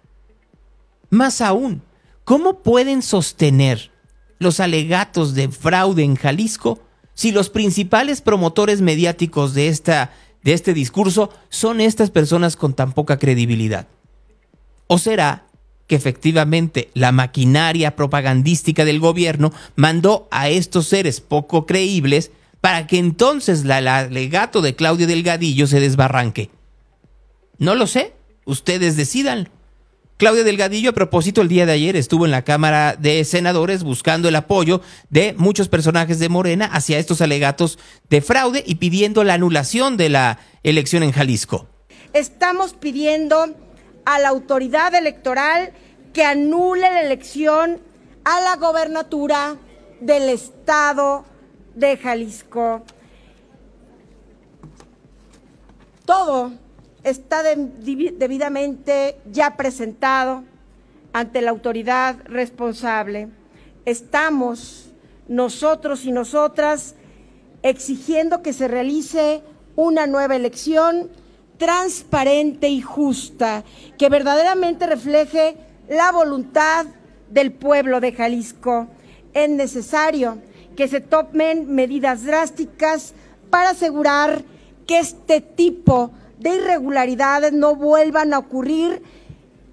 S2: Más aún, ¿cómo pueden sostener los alegatos de fraude en Jalisco si los principales promotores mediáticos de este discurso son estas personas con tan poca credibilidad? ¿O será que efectivamente la maquinaria propagandística del gobierno mandó a estos seres poco creíbles para que entonces el alegato de Claudio Delgadillo se desbarranque? No lo sé, ustedes decidan. Claudio Delgadillo, a propósito, el día de ayer estuvo en la Cámara de Senadores buscando el apoyo de muchos personajes de Morena hacia estos alegatos de fraude y pidiendo la anulación de la elección en Jalisco.
S19: Estamos pidiendo a la autoridad electoral que anule la elección a la gobernatura del estado de Jalisco. Todo está debidamente ya presentado ante la autoridad responsable. Estamos nosotros y nosotras exigiendo que se realice una nueva elección transparente y justa, que verdaderamente refleje la voluntad del pueblo de Jalisco. Es necesario que se tomen medidas drásticas para asegurar que este tipo de irregularidades no vuelvan a ocurrir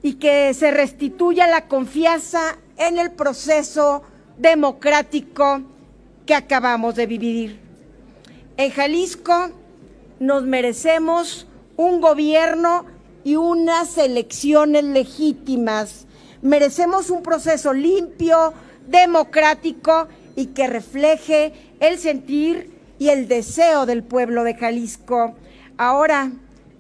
S19: y que se restituya la confianza en el proceso democrático que acabamos de vivir. En Jalisco nos merecemos un gobierno y unas elecciones legítimas. Merecemos un proceso limpio, democrático y que refleje el sentir y el deseo del pueblo de Jalisco. Ahora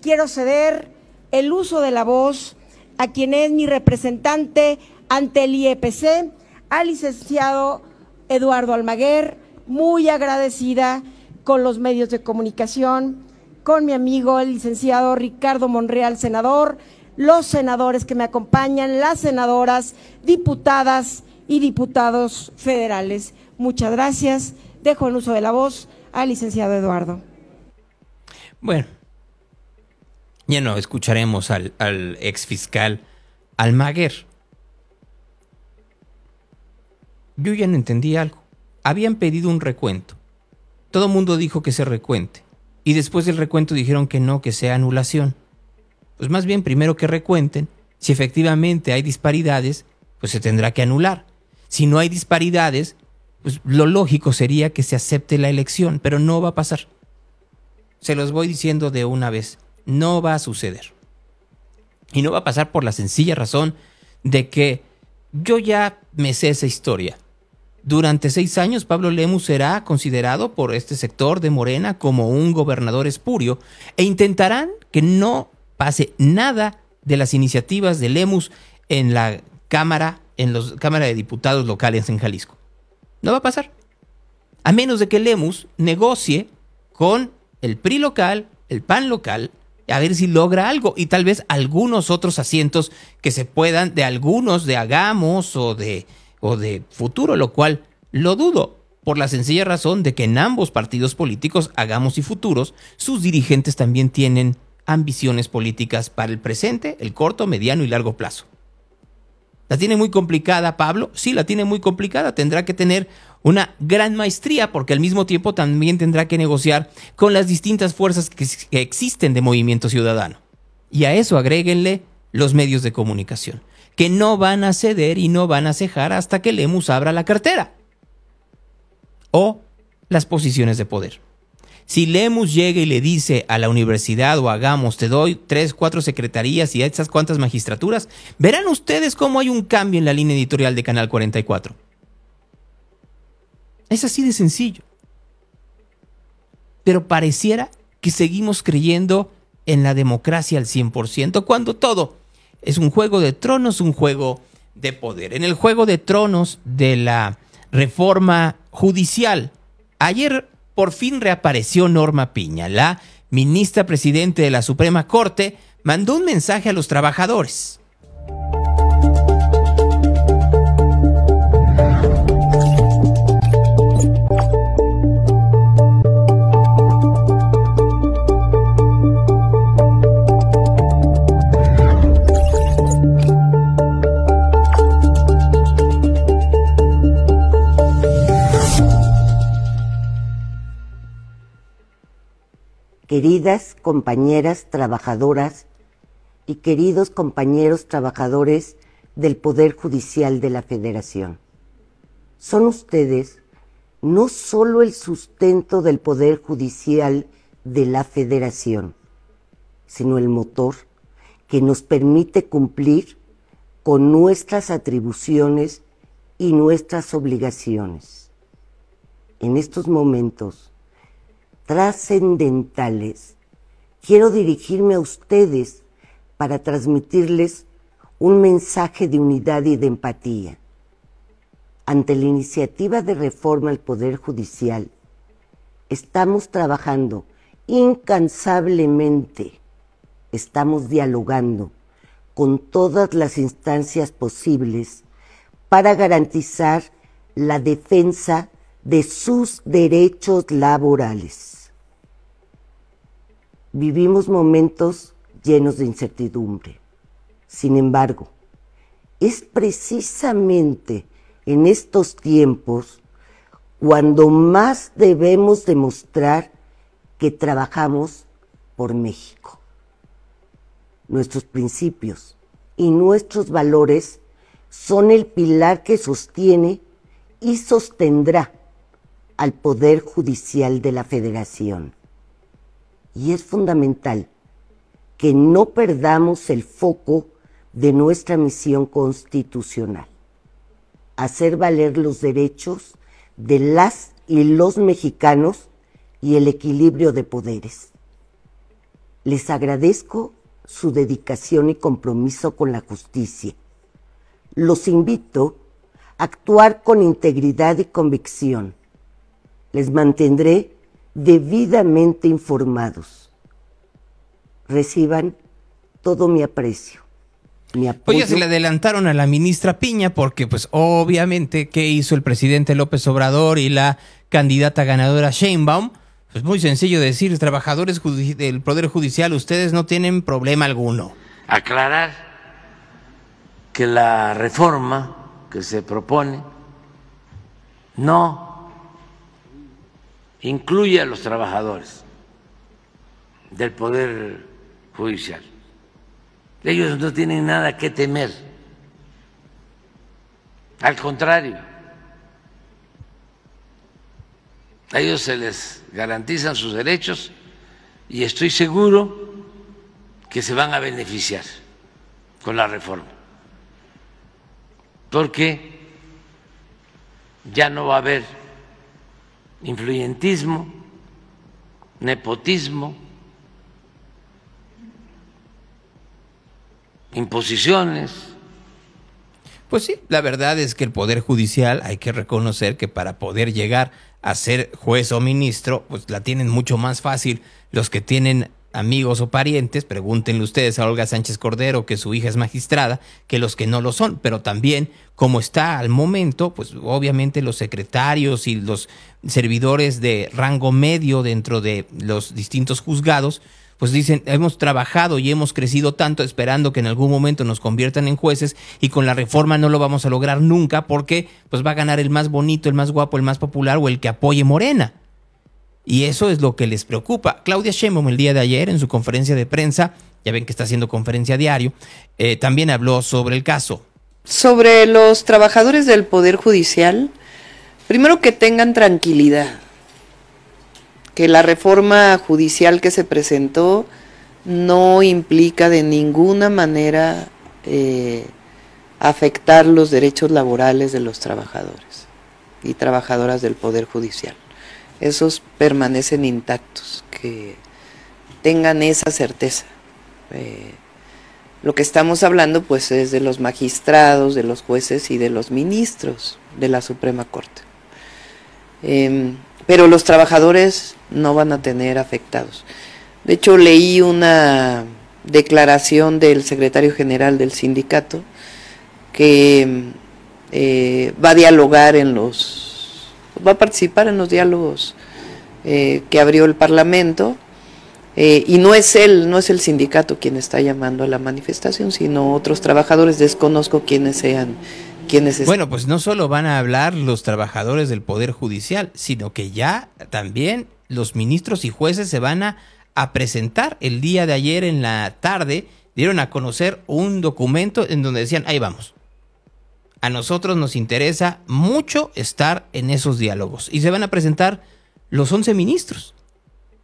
S19: quiero ceder el uso de la voz a quien es mi representante ante el IEPC, al licenciado Eduardo Almaguer, muy agradecida con los medios de comunicación, con mi amigo el licenciado Ricardo Monreal, senador, los senadores que me acompañan, las senadoras, diputadas y diputados federales. Muchas gracias. Dejo en uso de la voz al licenciado Eduardo.
S2: Bueno, ya no escucharemos al exfiscal Almaguer. Yo ya no entendí algo. Habían pedido un recuento. Todo el mundo dijo que se recuente. Y después del recuento dijeron que no, que sea anulación. Pues más bien primero que recuenten. Si efectivamente hay disparidades, pues se tendrá que anular. Si no hay disparidades, pues lo lógico sería que se acepte la elección, pero no va a pasar. Se los voy diciendo de una vez, no va a suceder. Y no va a pasar por la sencilla razón de que yo ya me sé esa historia. Durante 6 años Pablo Lemus será considerado por este sector de Morena como un gobernador espurio e intentarán que no pase nada de las iniciativas de Lemus en la Cámara, Cámara de Diputados locales en Jalisco. No va a pasar. A menos de que Lemus negocie con el PRI local, el PAN local, a ver si logra algo y tal vez algunos otros asientos que se puedan de algunos de Hagamos o de Futuro, lo cual lo dudo por la sencilla razón de que en ambos partidos políticos, Hagamos y Futuros, sus dirigentes también tienen ambiciones políticas para el presente, el corto, mediano y largo plazo. ¿La tiene muy complicada Pablo? Sí, la tiene muy complicada. Tendrá que tener una gran maestría porque al mismo tiempo también tendrá que negociar con las distintas fuerzas que existen de Movimiento Ciudadano. Y a eso agréguenle los medios de comunicación, que no van a ceder y no van a cejar hasta que Lemus abra la cartera. O las posiciones de poder. Si Lemus llega y le dice a la universidad o Hagamos, te doy 3, 4 secretarías y esas cuantas magistraturas, verán ustedes cómo hay un cambio en la línea editorial de Canal 44. Es así de sencillo. Pero pareciera que seguimos creyendo en la democracia al 100%, cuando todo es un juego de tronos, un juego de poder. En el juego de tronos de la reforma judicial, ayer por fin reapareció Norma Piña, la ministra presidente de la Suprema Corte, mandó un mensaje a los trabajadores.
S20: Queridas compañeras trabajadoras y queridos compañeros trabajadores del Poder Judicial de la Federación, son ustedes no solo el sustento del Poder Judicial de la Federación, sino el motor que nos permite cumplir con nuestras atribuciones y nuestras obligaciones. En estos momentos trascendentales, quiero dirigirme a ustedes para transmitirles un mensaje de unidad y de empatía. Ante la iniciativa de reforma al Poder Judicial, estamos trabajando incansablemente, estamos dialogando con todas las instancias posibles para garantizar la defensa de sus derechos laborales. Vivimos momentos llenos de incertidumbre. Sin embargo, es precisamente en estos tiempos cuando más debemos demostrar que trabajamos por México. Nuestros principios y nuestros valores son el pilar que sostiene y sostendrá al Poder Judicial de la Federación. Y es fundamental que no perdamos el foco de nuestra misión constitucional, hacer valer los derechos de las y los mexicanos y el equilibrio de poderes. Les agradezco su dedicación y compromiso con la justicia. Los invito a actuar con integridad y convicción. Les mantendré debidamente informados. Reciban todo mi aprecio mi apoyo.
S2: Pues ya se le adelantaron a la ministra Piña porque pues obviamente ¿qué hizo el presidente López Obrador y la candidata ganadora Sheinbaum? Pues muy sencillo decir, trabajadores del Poder Judicial, ustedes no tienen problema alguno.
S11: Aclarar que la reforma que se propone no incluye a los trabajadores del Poder Judicial. Ellos no tienen nada que temer. Al contrario, a ellos se les garantizan sus derechos y estoy seguro que se van a beneficiar con la reforma, porque ya no va a haber influyentismo, nepotismo, imposiciones.
S2: Pues sí, la verdad es que el Poder Judicial, hay que reconocer que para poder llegar a ser juez o ministro, pues la tienen mucho más fácil los que tienen amigos o parientes, pregúntenle ustedes a Olga Sánchez Cordero que su hija es magistrada, que los que no lo son, pero también como está al momento, pues obviamente los secretarios y los servidores de rango medio dentro de los distintos juzgados, pues dicen, hemos trabajado y hemos crecido tanto esperando que en algún momento nos conviertan en jueces y con la reforma no lo vamos a lograr nunca porque pues va a ganar el más bonito, el más guapo, el más popular o el que apoye Morena. Y eso es lo que les preocupa. Claudia Sheinbaum el día de ayer en su conferencia de prensa, ya ven que está haciendo conferencia diario, también habló sobre el caso.
S21: Sobre los trabajadores del Poder Judicial, primero que tengan tranquilidad, que la reforma judicial que se presentó no implica de ninguna manera afectar los derechos laborales de los trabajadores y trabajadoras del Poder Judicial. Esos permanecen intactos, que tengan esa certeza. Lo que estamos hablando pues es de los magistrados, de los jueces y de los ministros de la Suprema Corte. Pero los trabajadores no van a tener afectados. De hecho, leí una declaración del secretario general del sindicato que va a dialogar va a participar en los diálogos que abrió el Parlamento, y no es el sindicato quien está llamando a la manifestación, sino otros trabajadores. Desconozco quiénes sean.
S2: Bueno, pues no solo van a hablar los trabajadores del Poder Judicial, sino que ya también los ministros y jueces se van a presentar. El día de ayer en la tarde dieron a conocer un documento en donde decían, ahí vamos. A nosotros nos interesa mucho estar en esos diálogos. Y se van a presentar los 11 ministros.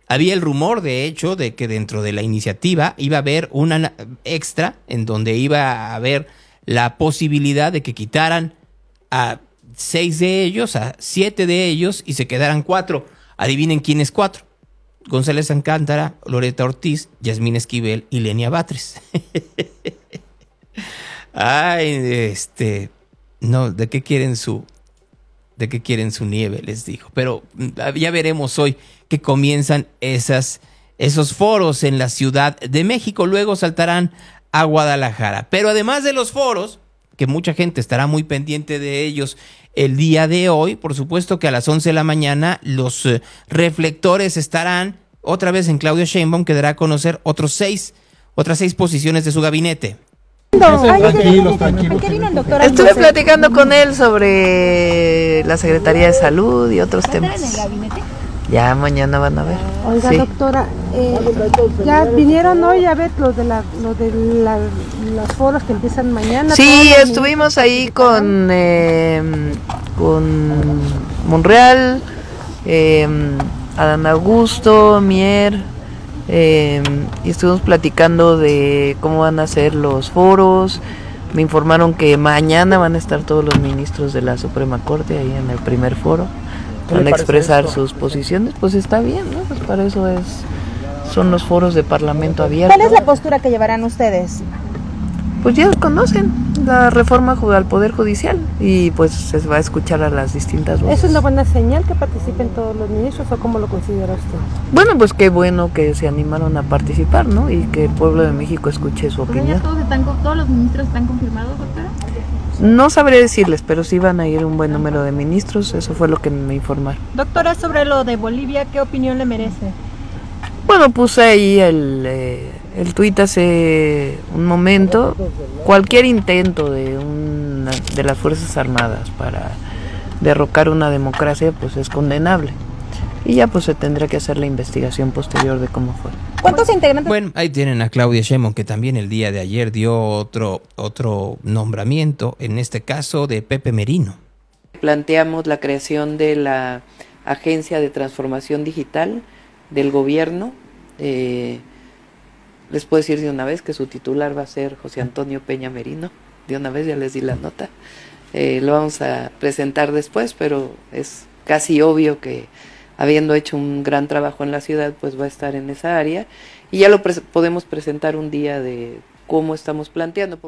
S2: Había el rumor, de hecho, de que dentro de la iniciativa iba a haber una extra en donde iba a haber la posibilidad de que quitaran a 6 de ellos, a 7 de ellos y se quedaran 4. Adivinen quiénes 4. González Alcántara, Loreta Ortiz, Yasmín Esquivel y Lenia Batres. Ay, no, ¿de qué quieren su nieve? Les digo. Pero ya veremos hoy que comienzan esos foros en la Ciudad de México. Luego saltarán a Guadalajara. Pero además de los foros, que mucha gente estará muy pendiente de ellos el día de hoy, por supuesto que a las 11 de la mañana los reflectores estarán otra vez en Claudia Sheinbaum, que dará a conocer otras 6 posiciones de su gabinete.
S21: Tranquilos. Estuve platicando con él sobre la Secretaría de Salud y otros temas.
S17: ¿En el gabinete?
S21: Ya mañana van a ver.
S22: Oiga,
S21: sí.
S22: Doctora, ya vinieron hoy a ver los foros que empiezan mañana.
S21: Sí, estuvimos ahí con Monreal, Adán Augusto, Mier, y estuvimos platicando de cómo van a ser los foros. Me informaron que mañana van a estar todos los ministros de la Suprema Corte ahí en el primer foro. Van a expresar sus posiciones. Pues está bien, ¿no? Pues para eso son los foros de Parlamento abierto.
S22: ¿Cuál es la postura que llevarán ustedes?
S21: pues ya conocen la reforma al Poder Judicial y pues se va a escuchar a las distintas voces.
S22: ¿Eso es una buena señal que participen todos los ministros o cómo lo considera usted?
S21: Bueno, pues qué bueno que se animaron a participar, ¿no? Y que el pueblo de México escuche su opinión.
S14: ¿Todos los ministros están confirmados, doctora?
S21: No sabré decirles, pero sí van a ir un buen número de ministros, eso fue lo que me informaron.
S22: Doctora, sobre lo de Bolivia, ¿qué opinión le merece?
S21: Bueno, puse ahí el tuit hace un momento. Cualquier intento de las Fuerzas Armadas para derrocar una democracia pues es condenable. Y ya pues se tendrá que hacer la investigación posterior de cómo fue.
S22: ¿Cuántos integrantes?
S2: Bueno, ahí tienen a Claudia Sheinbaum, que también el día de ayer dio otro nombramiento, en este caso de Pepe Merino.
S21: Planteamos la creación de la Agencia de Transformación Digital del gobierno. Les puedo decir de una vez que su titular va a ser José Antonio Peña Merino. De una vez ya les di la nota. Lo vamos a presentar después, pero es casi obvio que habiendo hecho un gran trabajo en la ciudad, pues va a estar en esa área. Y ya lo podemos presentar un día de cómo estamos planteando.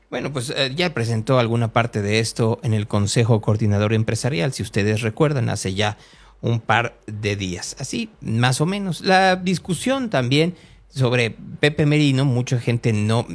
S2: Bueno, pues ya presentó alguna parte de esto en el Consejo Coordinador Empresarial, si ustedes recuerdan, hace ya un par de días. Así, más o menos. La discusión también sobre Pepe Merino, mucha gente no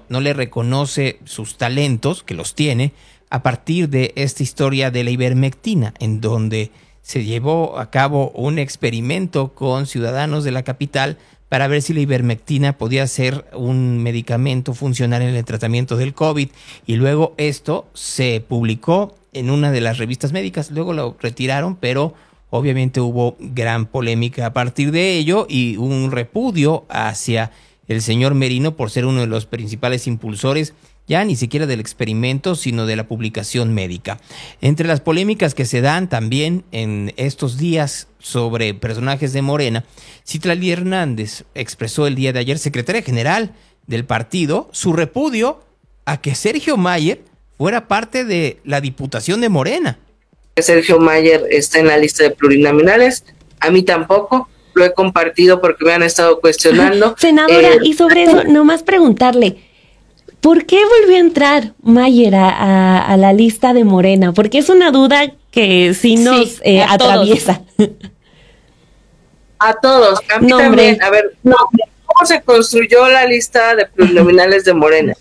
S2: le reconoce sus talentos, que los tiene, a partir de esta historia de la ivermectina, en donde se llevó a cabo un experimento con ciudadanos de la capital para ver si la ivermectina podía ser un medicamento funcional en el tratamiento del COVID, y luego esto se publicó en una de las revistas médicas, luego lo retiraron, pero obviamente hubo gran polémica a partir de ello y un repudio hacia el señor Merino por ser uno de los principales impulsores ya ni siquiera del experimento, sino de la publicación médica. Entre las polémicas que se dan también en estos días sobre personajes de Morena, Citlali Hernández expresó el día de ayer, secretaria general del partido, su repudio a que Sergio Mayer fuera parte de la diputación de Morena.
S1: Sergio Mayer está en la lista de plurinominales, a mí tampoco, lo he compartido porque me han estado cuestionando.
S3: Senadora, y sobre eso, nomás preguntarle, ¿por qué volvió a entrar Mayer a la lista de Morena? Porque es una duda que sí nos atraviesa.
S1: A todos, a mí también. A ver, ¿cómo se construyó la lista de plurinominales de Morena?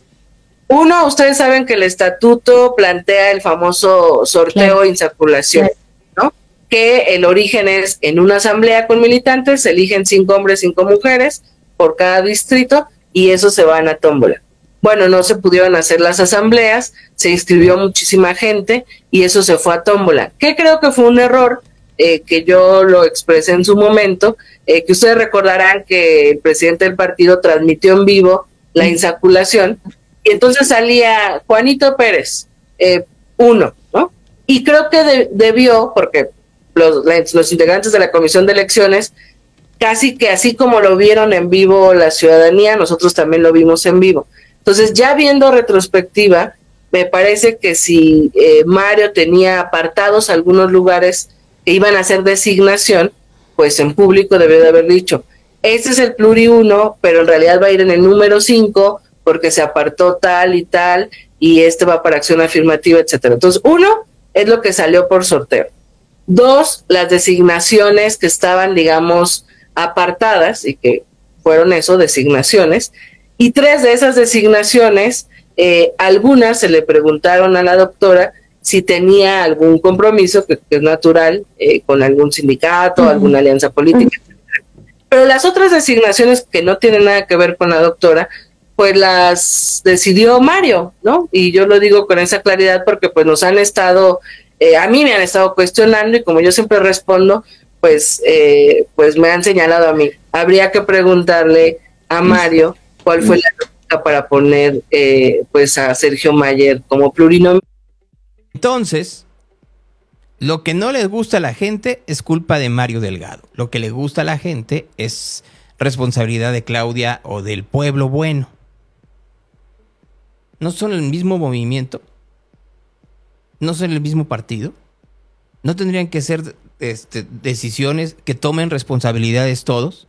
S1: Uno, ustedes saben que el estatuto plantea el famoso sorteo insaculación, ¿no? Que el origen es en una asamblea con militantes, se eligen 5 hombres, 5 mujeres por cada distrito y eso se van a tómbola. Bueno, no se pudieron hacer las asambleas, se inscribió muchísima gente y eso se fue a tómbola. Que creo que fue un error, que yo lo expresé en su momento, que ustedes recordarán que el presidente del partido transmitió en vivo la insaculación y entonces salía Juanito Pérez, 1, ¿no? Y creo que debió, porque los integrantes de la Comisión de Elecciones, casi que así como lo vieron en vivo la ciudadanía, nosotros también lo vimos en vivo. Entonces, ya viendo retrospectiva, me parece que si Mario tenía apartados algunos lugares que iban a hacer designación, pues en público debió de haber dicho, este es el pluri 1, pero en realidad va a ir en el número 5, porque se apartó tal y este va para acción afirmativa, etcétera. Entonces, 1 es lo que salió por sorteo. 2, las designaciones que estaban, digamos, apartadas y que fueron eso, designaciones. Y 3 de esas designaciones, algunas se le preguntaron a la doctora si tenía algún compromiso, que es natural, con algún sindicato, alguna alianza política, etcétera. Pero las otras designaciones que no tienen nada que ver con la doctora, pues las decidió Mario, ¿no? Y yo lo digo con esa claridad porque pues nos han estado, a mí me han estado cuestionando y como yo siempre respondo, pues me han señalado a mí. Habría que preguntarle a Mario cuál fue la lógica para poner pues a Sergio Mayer como plurinominal.
S2: Entonces, lo que no les gusta a la gente es culpa de Mario Delgado. Lo que le gusta a la gente es responsabilidad de Claudia o del pueblo bueno. ¿No son el mismo movimiento? ¿No son el mismo partido? ¿No tendrían que ser decisiones que tomen responsabilidades todos?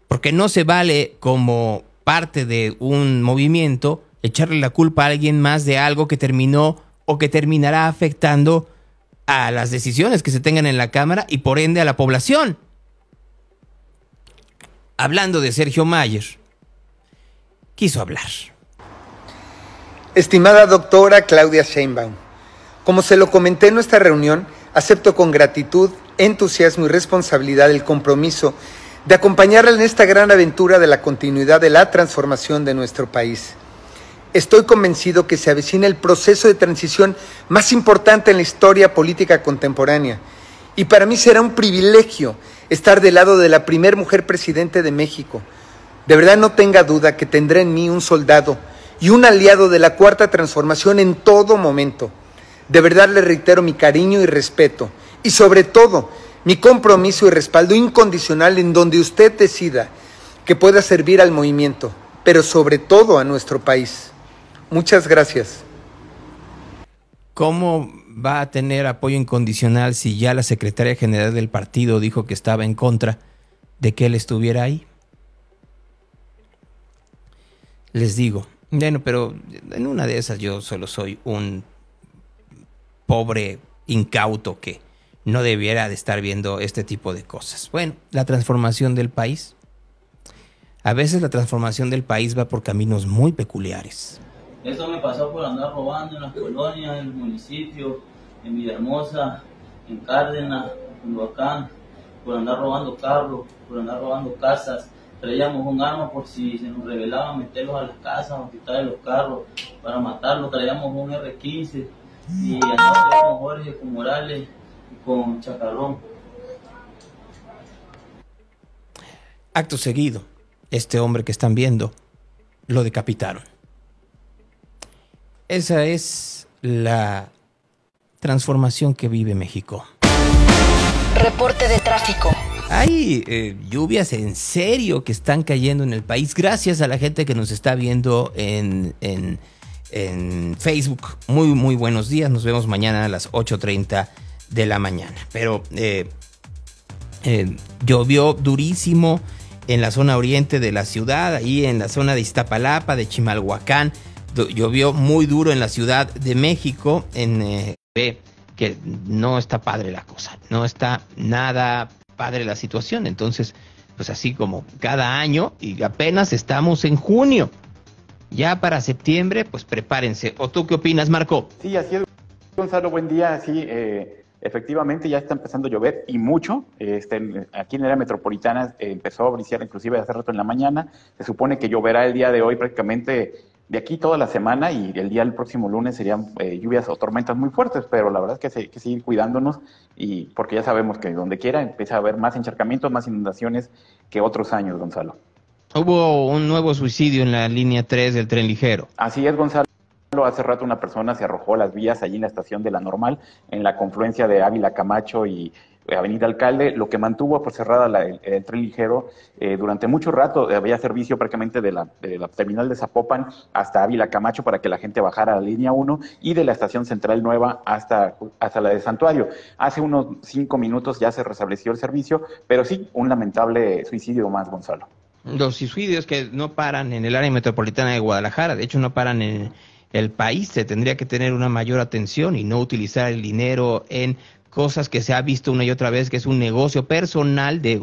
S2: Porque no se vale como parte de un movimiento, echarle la culpa a alguien más de algo que terminó o que terminará afectando a las decisiones que se tengan en la Cámara y por ende a la población. Hablando de Sergio Mayer, quiso hablar.
S4: Estimada doctora Claudia Sheinbaum, como se lo comenté en nuestra reunión, acepto con gratitud, entusiasmo y responsabilidad el compromiso de acompañarla en esta gran aventura de la continuidad de la transformación de nuestro país. Estoy convencido que se avecina el proceso de transición más importante en la historia política contemporánea y para mí será un privilegio estar del lado de la primer mujer presidente de México. De verdad no tenga duda que tendré en mí un soldado y un aliado de la Cuarta Transformación en todo momento. De verdad le reitero mi cariño y respeto y sobre todo mi compromiso y respaldo incondicional en donde usted decida que pueda servir al movimiento, pero sobre todo a nuestro país. Muchas gracias.
S2: ¿Cómo va a tener apoyo incondicional si ya la secretaria general del partido dijo que estaba en contra de que él estuviera ahí? Les digo, bueno, pero en una de esas yo solo soy un pobre incauto que no debiera de estar viendo este tipo de cosas. Bueno, la transformación del país. A veces la transformación del país va por caminos muy peculiares.
S10: Eso me pasó por andar robando en las colonias, en los municipios, en Villahermosa, en Cárdenas, en Huacán, por andar robando carros, por andar robando casas. Traíamos un arma por si se nos rebelaban meterlos a las casas o quitarle los carros para matarlos. Traíamos un R-15 y andaba con Jorge, con Morales y con Chacarrón.
S2: Acto seguido, este hombre que están viendo, lo decapitaron. Esa es la transformación que vive México.
S23: Reporte de tráfico.
S2: Hay lluvias en serio que están cayendo en el país gracias a la gente que nos está viendo en Facebook. Muy, muy buenos días. Nos vemos mañana a las 8:30 de la mañana. Pero llovió durísimo en la zona oriente de la ciudad, ahí en la zona de Iztapalapa, de Chimalhuacán. Llovió muy duro en la Ciudad de México, que no está padre la cosa, no está nada padre la situación. Entonces, pues así como cada año, y apenas estamos en junio, ya para septiembre, pues prepárense. ¿O tú qué opinas, Marco?
S24: Sí, así es, Gonzalo, buen día. Sí, efectivamente ya está empezando a llover y mucho. Aquí en el área metropolitana empezó a brisar inclusive hace rato en la mañana. Se supone que lloverá el día de hoy prácticamente de aquí toda la semana y el día del próximo lunes serían lluvias o tormentas muy fuertes, pero la verdad es que hay que seguir cuidándonos y porque ya sabemos que donde quiera empieza a haber más encharcamientos, más inundaciones que otros años, Gonzalo.
S2: Hubo un nuevo suicidio en la línea 3 del tren ligero.
S24: Así es, Gonzalo. Hace rato una persona se arrojó a las vías allí en la estación de La Normal, en la confluencia de Ávila Camacho y Avenida Alcalde, lo que mantuvo por cerrada el tren ligero durante mucho rato. Había servicio prácticamente de la terminal de Zapopan hasta Ávila Camacho para que la gente bajara a la línea 1 y de la estación Central Nueva hasta la de Santuario. Hace unos 5 minutos ya se restableció el servicio, pero sí, un lamentable suicidio más, Gonzalo.
S2: Los suicidios que no paran en el área metropolitana de Guadalajara, de hecho no paran en el país. Se tendría que tener una mayor atención y no utilizar el dinero en cosas que se ha visto una y otra vez, que es un negocio personal ya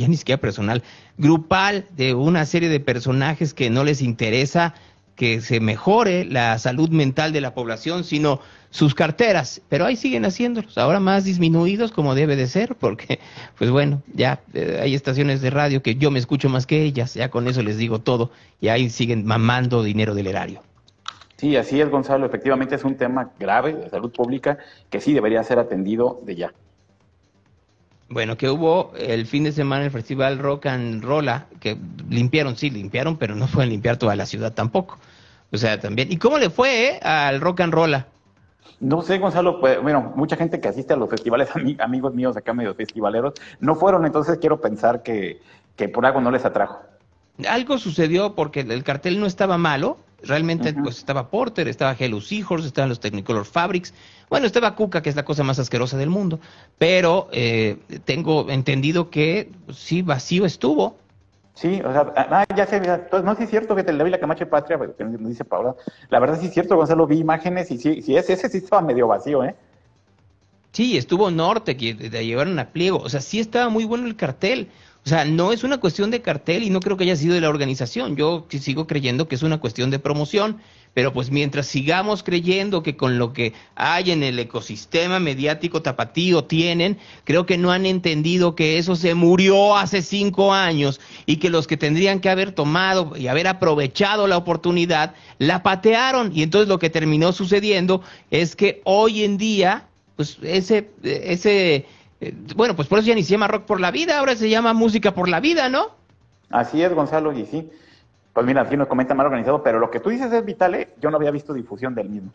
S2: ni siquiera personal, grupal, de una serie de personajes que no les interesa que se mejore la salud mental de la población, sino sus carteras. Pero ahí siguen haciéndolos, ahora más disminuidos como debe de ser, porque, pues bueno, ya hay estaciones de radio que yo me escucho más que ellas, ya con eso les digo todo, y ahí siguen mamando dinero del erario.
S24: Sí, así es, Gonzalo. Efectivamente es un tema grave de salud pública que sí debería ser atendido de ya.
S2: Bueno, que hubo el fin de semana el festival Rock and Rolla, que limpiaron, pero no pueden limpiar toda la ciudad tampoco. O sea, también. ¿Y cómo le fue al Rock and Rolla?
S24: No sé, Gonzalo, pues, bueno, mucha gente que asiste a los festivales, amigos míos acá medio festivaleros, no fueron, entonces quiero pensar que por algo no les atrajo.
S2: Algo sucedió porque el cartel no estaba malo. Realmente, pues estaba Porter, estaba Hello Seahorse, estaban los Technicolor Fabrics, bueno, estaba Cuca, que es la cosa más asquerosa del mundo, pero tengo entendido que sí, vacío estuvo.
S24: Sí, o sea, ya sé, entonces, no, sí es cierto que el de Ávila Camacho de Patria, que nos dice Paula, la verdad sí es cierto, Gonzalo, vi imágenes y sí, ese sí estaba medio vacío, ¿eh?
S2: Sí, estuvo Norte, que te llevaron a Pliego, o sea, sí estaba muy bueno el cartel, o sea, no es una cuestión de cartel y no creo que haya sido de la organización, yo sigo creyendo que es una cuestión de promoción, pero pues mientras sigamos creyendo que con lo que hay en el ecosistema mediático tapatío tienen, creo que no han entendido que eso se murió hace 5 años y que los que tendrían que haber tomado y haber aprovechado la oportunidad, la patearon, y entonces lo que terminó sucediendo es que hoy en día, pues bueno, pues por eso ya ni se llama Rock por la Vida, ahora se llama Música por la Vida, ¿no?
S24: Así es, Gonzalo, y sí. Pues mira, aquí nos comenta mal organizado, pero lo que tú dices es vital, ¿eh? Yo no había visto difusión del mismo.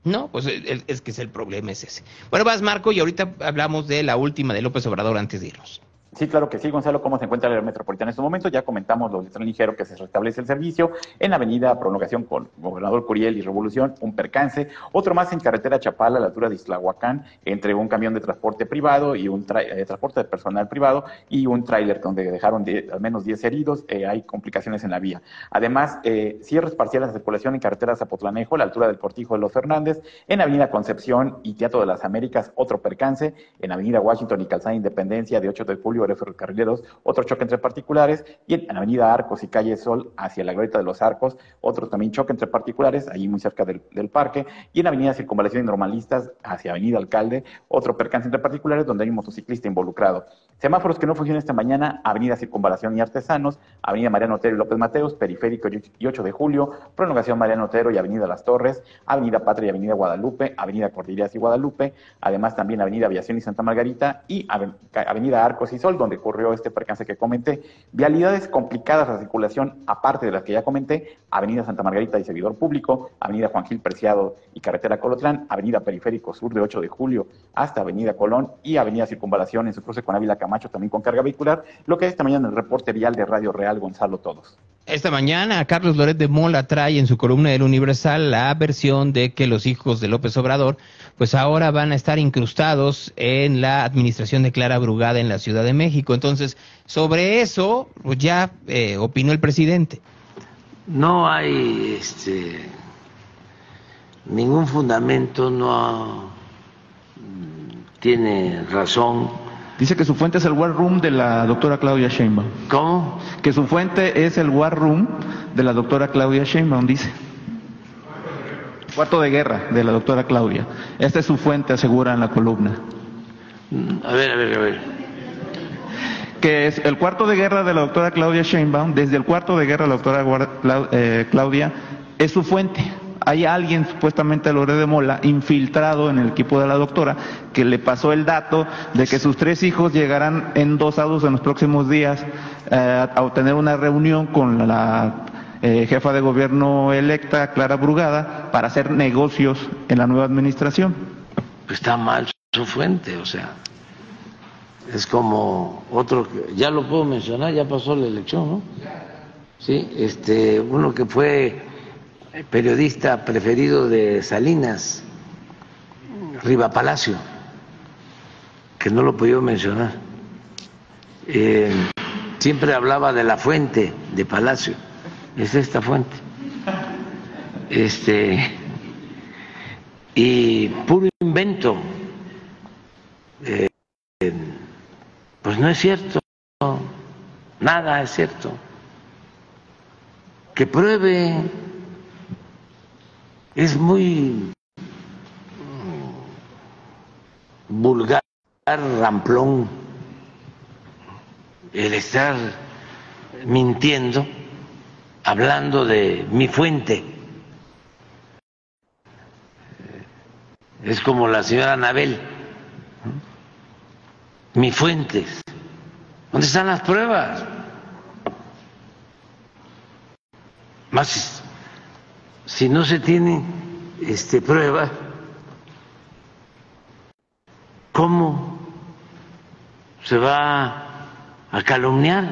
S2: No, pues es que el problema es ese. Bueno, vas, Marco, y ahorita hablamos de la última de López Obrador antes de irnos.
S24: Sí, claro que sí, Gonzalo. ¿Cómo se encuentra la metropolitana en estos momentos? Ya comentamos lo del tren ligero, que se restablece el servicio en la avenida Prolongación con Gobernador Curiel y Revolución, un percance. Otro más en carretera Chapala, a la altura de Islahuacán, entre un camión de transporte privado y un transporte de personal privado y un tráiler donde dejaron al menos 10 heridos. Hay complicaciones en la vía. Además, cierres parciales de circulación en carretera Zapotlanejo, a la altura del Cortijo de los Fernández, en avenida Concepción y Teatro de las Américas, otro percance, en avenida Washington y Calzada Independencia de 8 de julio, ferrocarrileros, otro choque entre particulares, y en avenida Arcos y calle Sol hacia la glorieta de los Arcos, otro también choque entre particulares, allí muy cerca del parque, y en avenida Circunvalación y Normalistas hacia avenida Alcalde, otro percance entre particulares donde hay un motociclista involucrado. Semáforos que no funcionan esta mañana: avenida Circunvalación y Artesanos, avenida Mariano Otero y López Mateos, Periférico y 8 de julio, prolongación Mariano Otero y avenida Las Torres, avenida Patria y avenida Guadalupe, avenida Cordilleras y Guadalupe, además también avenida Aviación y Santa Margarita y avenida Arcos y Sol, donde ocurrió este percance que comenté. Vialidades complicadas a circulación, aparte de las que ya comenté: avenida Santa Margarita y Servidor Público, avenida Juan Gil Preciado y carretera Colotlán, avenida Periférico Sur de 8 de julio hasta avenida Colón y avenida Circunvalación en su cruce con Ávila Camacho, también con carga vehicular. Lo que es esta mañana en el reporte vial de Radio Real, Gonzalo, todos.
S2: Esta mañana Carlos Loret de Mola trae en su columna del Universal la versión de que los hijos de López Obrador pues ahora van a estar incrustados en la administración de Clara Brugada en la Ciudad de México. Entonces, sobre eso pues ya opinó el presidente.
S11: No hay ningún fundamento, no tiene razón.
S16: Dice que su fuente es el War Room de la doctora Claudia Sheinbaum.
S11: ¿Cómo?
S16: Que su fuente es el War Room de la doctora Claudia Sheinbaum, dice. Cuarto de guerra de la doctora Claudia. Esta es su fuente, asegura en la columna.
S11: A ver.
S16: Que es el cuarto de guerra de la doctora Claudia Sheinbaum. Desde el cuarto de guerra de la doctora Claudia es su fuente. Hay alguien, supuestamente Loret de Mola, infiltrado en el equipo de la doctora, que le pasó el dato de que sus 3 hijos llegarán endosados en los próximos días a obtener una reunión con la jefa de gobierno electa, Clara Brugada, para hacer negocios en la nueva administración.
S11: Está mal su fuente, o sea, es como otro, ya lo puedo mencionar, ya pasó la elección, ¿no? Sí, uno que fue periodista preferido de Salinas, Riva Palacio, que no lo podía mencionar, siempre hablaba de la fuente de Palacio, es esta fuente, y puro invento, pues no es cierto, nada es cierto, que pruebe. Es muy vulgar, ramplón, el estar mintiendo, hablando de mi fuente. Es como la señora Anabel, mi fuente. ¿Dónde están las pruebas? Más si no se tiene prueba, ¿cómo se va a calumniar?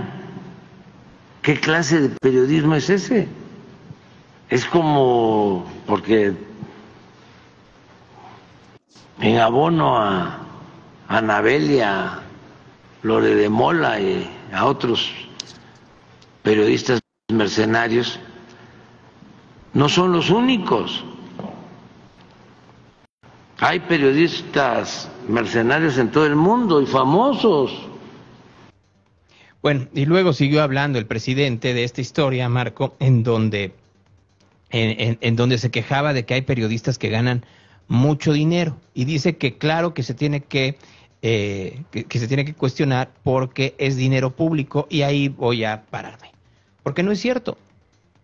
S11: ¿Qué clase de periodismo es ese? Es como, porque en abono a Anabel y a Loret de Mola y a otros periodistas mercenarios no son los únicos. Hay periodistas mercenarios en todo el mundo y famosos.
S2: Bueno, y luego siguió hablando el presidente de esta historia, Marco, en donde se quejaba de que hay periodistas que ganan mucho dinero y dice que claro que se tiene que se tiene que cuestionar porque es dinero público, y ahí voy a pararme, porque no es cierto.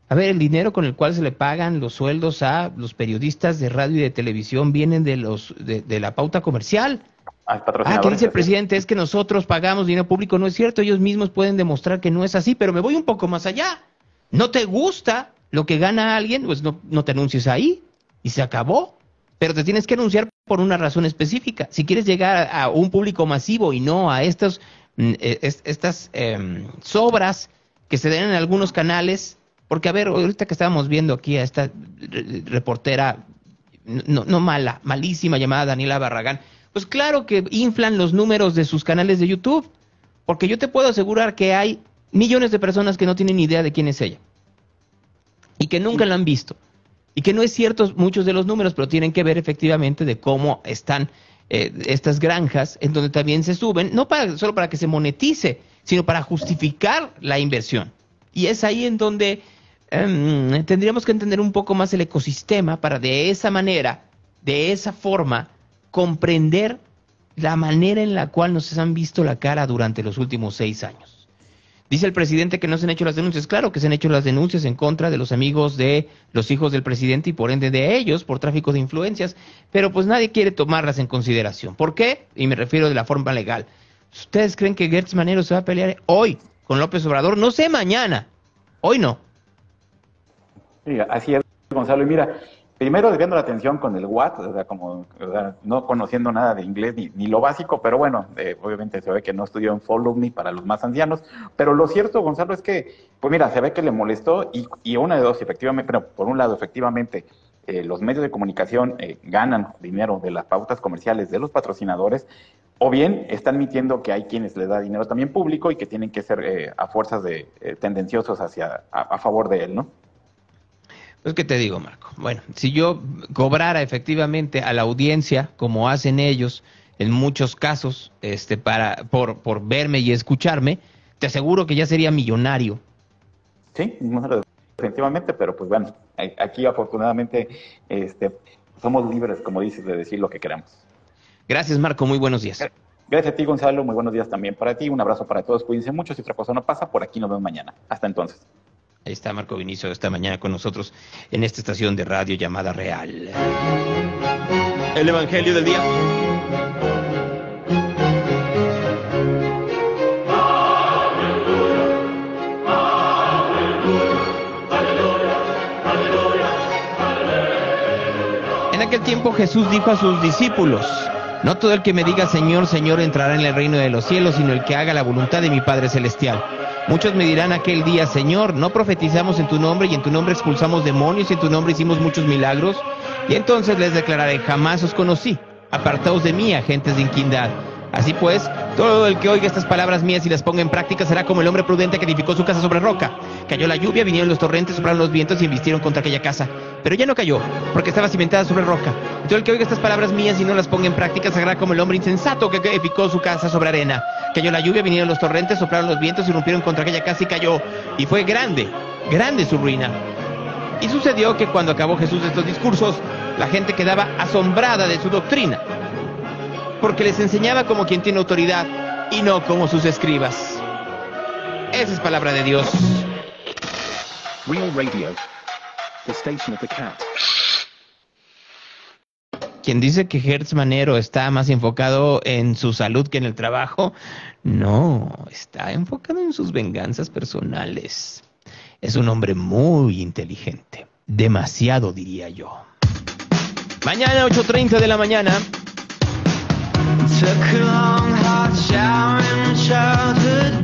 S2: A ver, el dinero con el cual se le pagan los sueldos a los periodistas de radio y de televisión vienen de la pauta comercial. ¿Qué dice el presidente? Es que nosotros pagamos dinero público. No es cierto, ellos mismos pueden demostrar que no es así, pero me voy un poco más allá. ¿No te gusta lo que gana alguien? Pues no te anuncies ahí y se acabó. Pero te tienes que anunciar por una razón específica. Si quieres llegar a un público masivo y no a estas sobras que se den en algunos canales, porque a ver, ahorita que estábamos viendo aquí a esta reportera malísima llamada Daniela Barragán, pues claro que inflan los números de sus canales de YouTube, porque yo te puedo asegurar que hay millones de personas que no tienen ni idea de quién es ella y que nunca la han visto. Y que no es cierto muchos de los números, pero tienen que ver efectivamente de cómo están estas granjas, en donde también se suben, no solo para que se monetice, sino para justificar la inversión. Y es ahí en donde tendríamos que entender un poco más el ecosistema para de esa manera, de esa forma, comprender la manera en la cual nos han visto la cara durante los últimos 6 años. Dice el presidente que no se han hecho las denuncias. Claro que se han hecho las denuncias en contra de los amigos de los hijos del presidente y por ende de ellos por tráfico de influencias, pero pues nadie quiere tomarlas en consideración. ¿Por qué? Y me refiero de la forma legal. ¿Ustedes creen que Gertz Manero se va a pelear hoy con López Obrador? No sé, mañana. Hoy no.
S24: Sí, así es, Gonzalo. Y mira, primero desviando la atención con el what, no conociendo nada de inglés ni lo básico, pero bueno, obviamente se ve que no estudió en Follow Me para los más ancianos, pero lo cierto, Gonzalo, es que, pues mira, se ve que le molestó y una de dos, efectivamente, pero por un lado, efectivamente, los medios de comunicación ganan dinero de las pautas comerciales de los patrocinadores, o bien están admitiendo que hay quienes les da dinero también público y que tienen que ser a fuerzas de tendenciosos a favor de él, ¿no?
S2: Pues, ¿qué te digo, Marco? Bueno, si yo cobrara efectivamente a la audiencia, como hacen ellos en muchos casos, por verme y escucharme, te aseguro que ya sería millonario.
S24: Sí, definitivamente, pero pues bueno, aquí afortunadamente somos libres, como dices, de decir lo que queramos.
S2: Gracias, Marco, muy buenos días.
S24: Gracias a ti, Gonzalo, muy buenos días también para ti, un abrazo para todos, cuídense mucho, si otra cosa no pasa, por aquí nos vemos mañana. Hasta entonces.
S2: Ahí está Marco Vinicio esta mañana con nosotros en esta estación de radio llamada Real. El Evangelio del Día. En aquel tiempo Jesús dijo a sus discípulos: no todo el que me diga Señor, Señor entrará en el reino de los cielos, sino el que haga la voluntad de mi Padre Celestial. Muchos me dirán aquel día: Señor, ¿no profetizamos en tu nombre y en tu nombre expulsamos demonios y en tu nombre hicimos muchos milagros? Y entonces les declararé: jamás os conocí, apartaos de mí, agentes de iniquidad. Así pues, todo el que oiga estas palabras mías y las ponga en práctica será como el hombre prudente que edificó su casa sobre roca. Cayó la lluvia, vinieron los torrentes, soplaron los vientos y embistieron contra aquella casa. Pero ya no cayó, porque estaba cimentada sobre roca. Y todo el que oiga estas palabras mías y no las ponga en práctica será como el hombre insensato que edificó su casa sobre arena. Cayó la lluvia, vinieron los torrentes, soplaron los vientos y rompieron contra aquella casa y cayó. Y fue grande, grande su ruina. Y sucedió que cuando acabó Jesús estos discursos, la gente quedaba asombrada de su doctrina, porque les enseñaba como quien tiene autoridad y no como sus escribas. Esa es palabra de Dios.
S5: Real Radio, the station of the cat.
S2: Quien dice que Gertz Manero está más enfocado en su salud que en el trabajo, no, está enfocado en sus venganzas personales. Es un hombre muy inteligente, demasiado diría yo. Mañana 8:30 de la mañana. Took a long hot shower in childhood.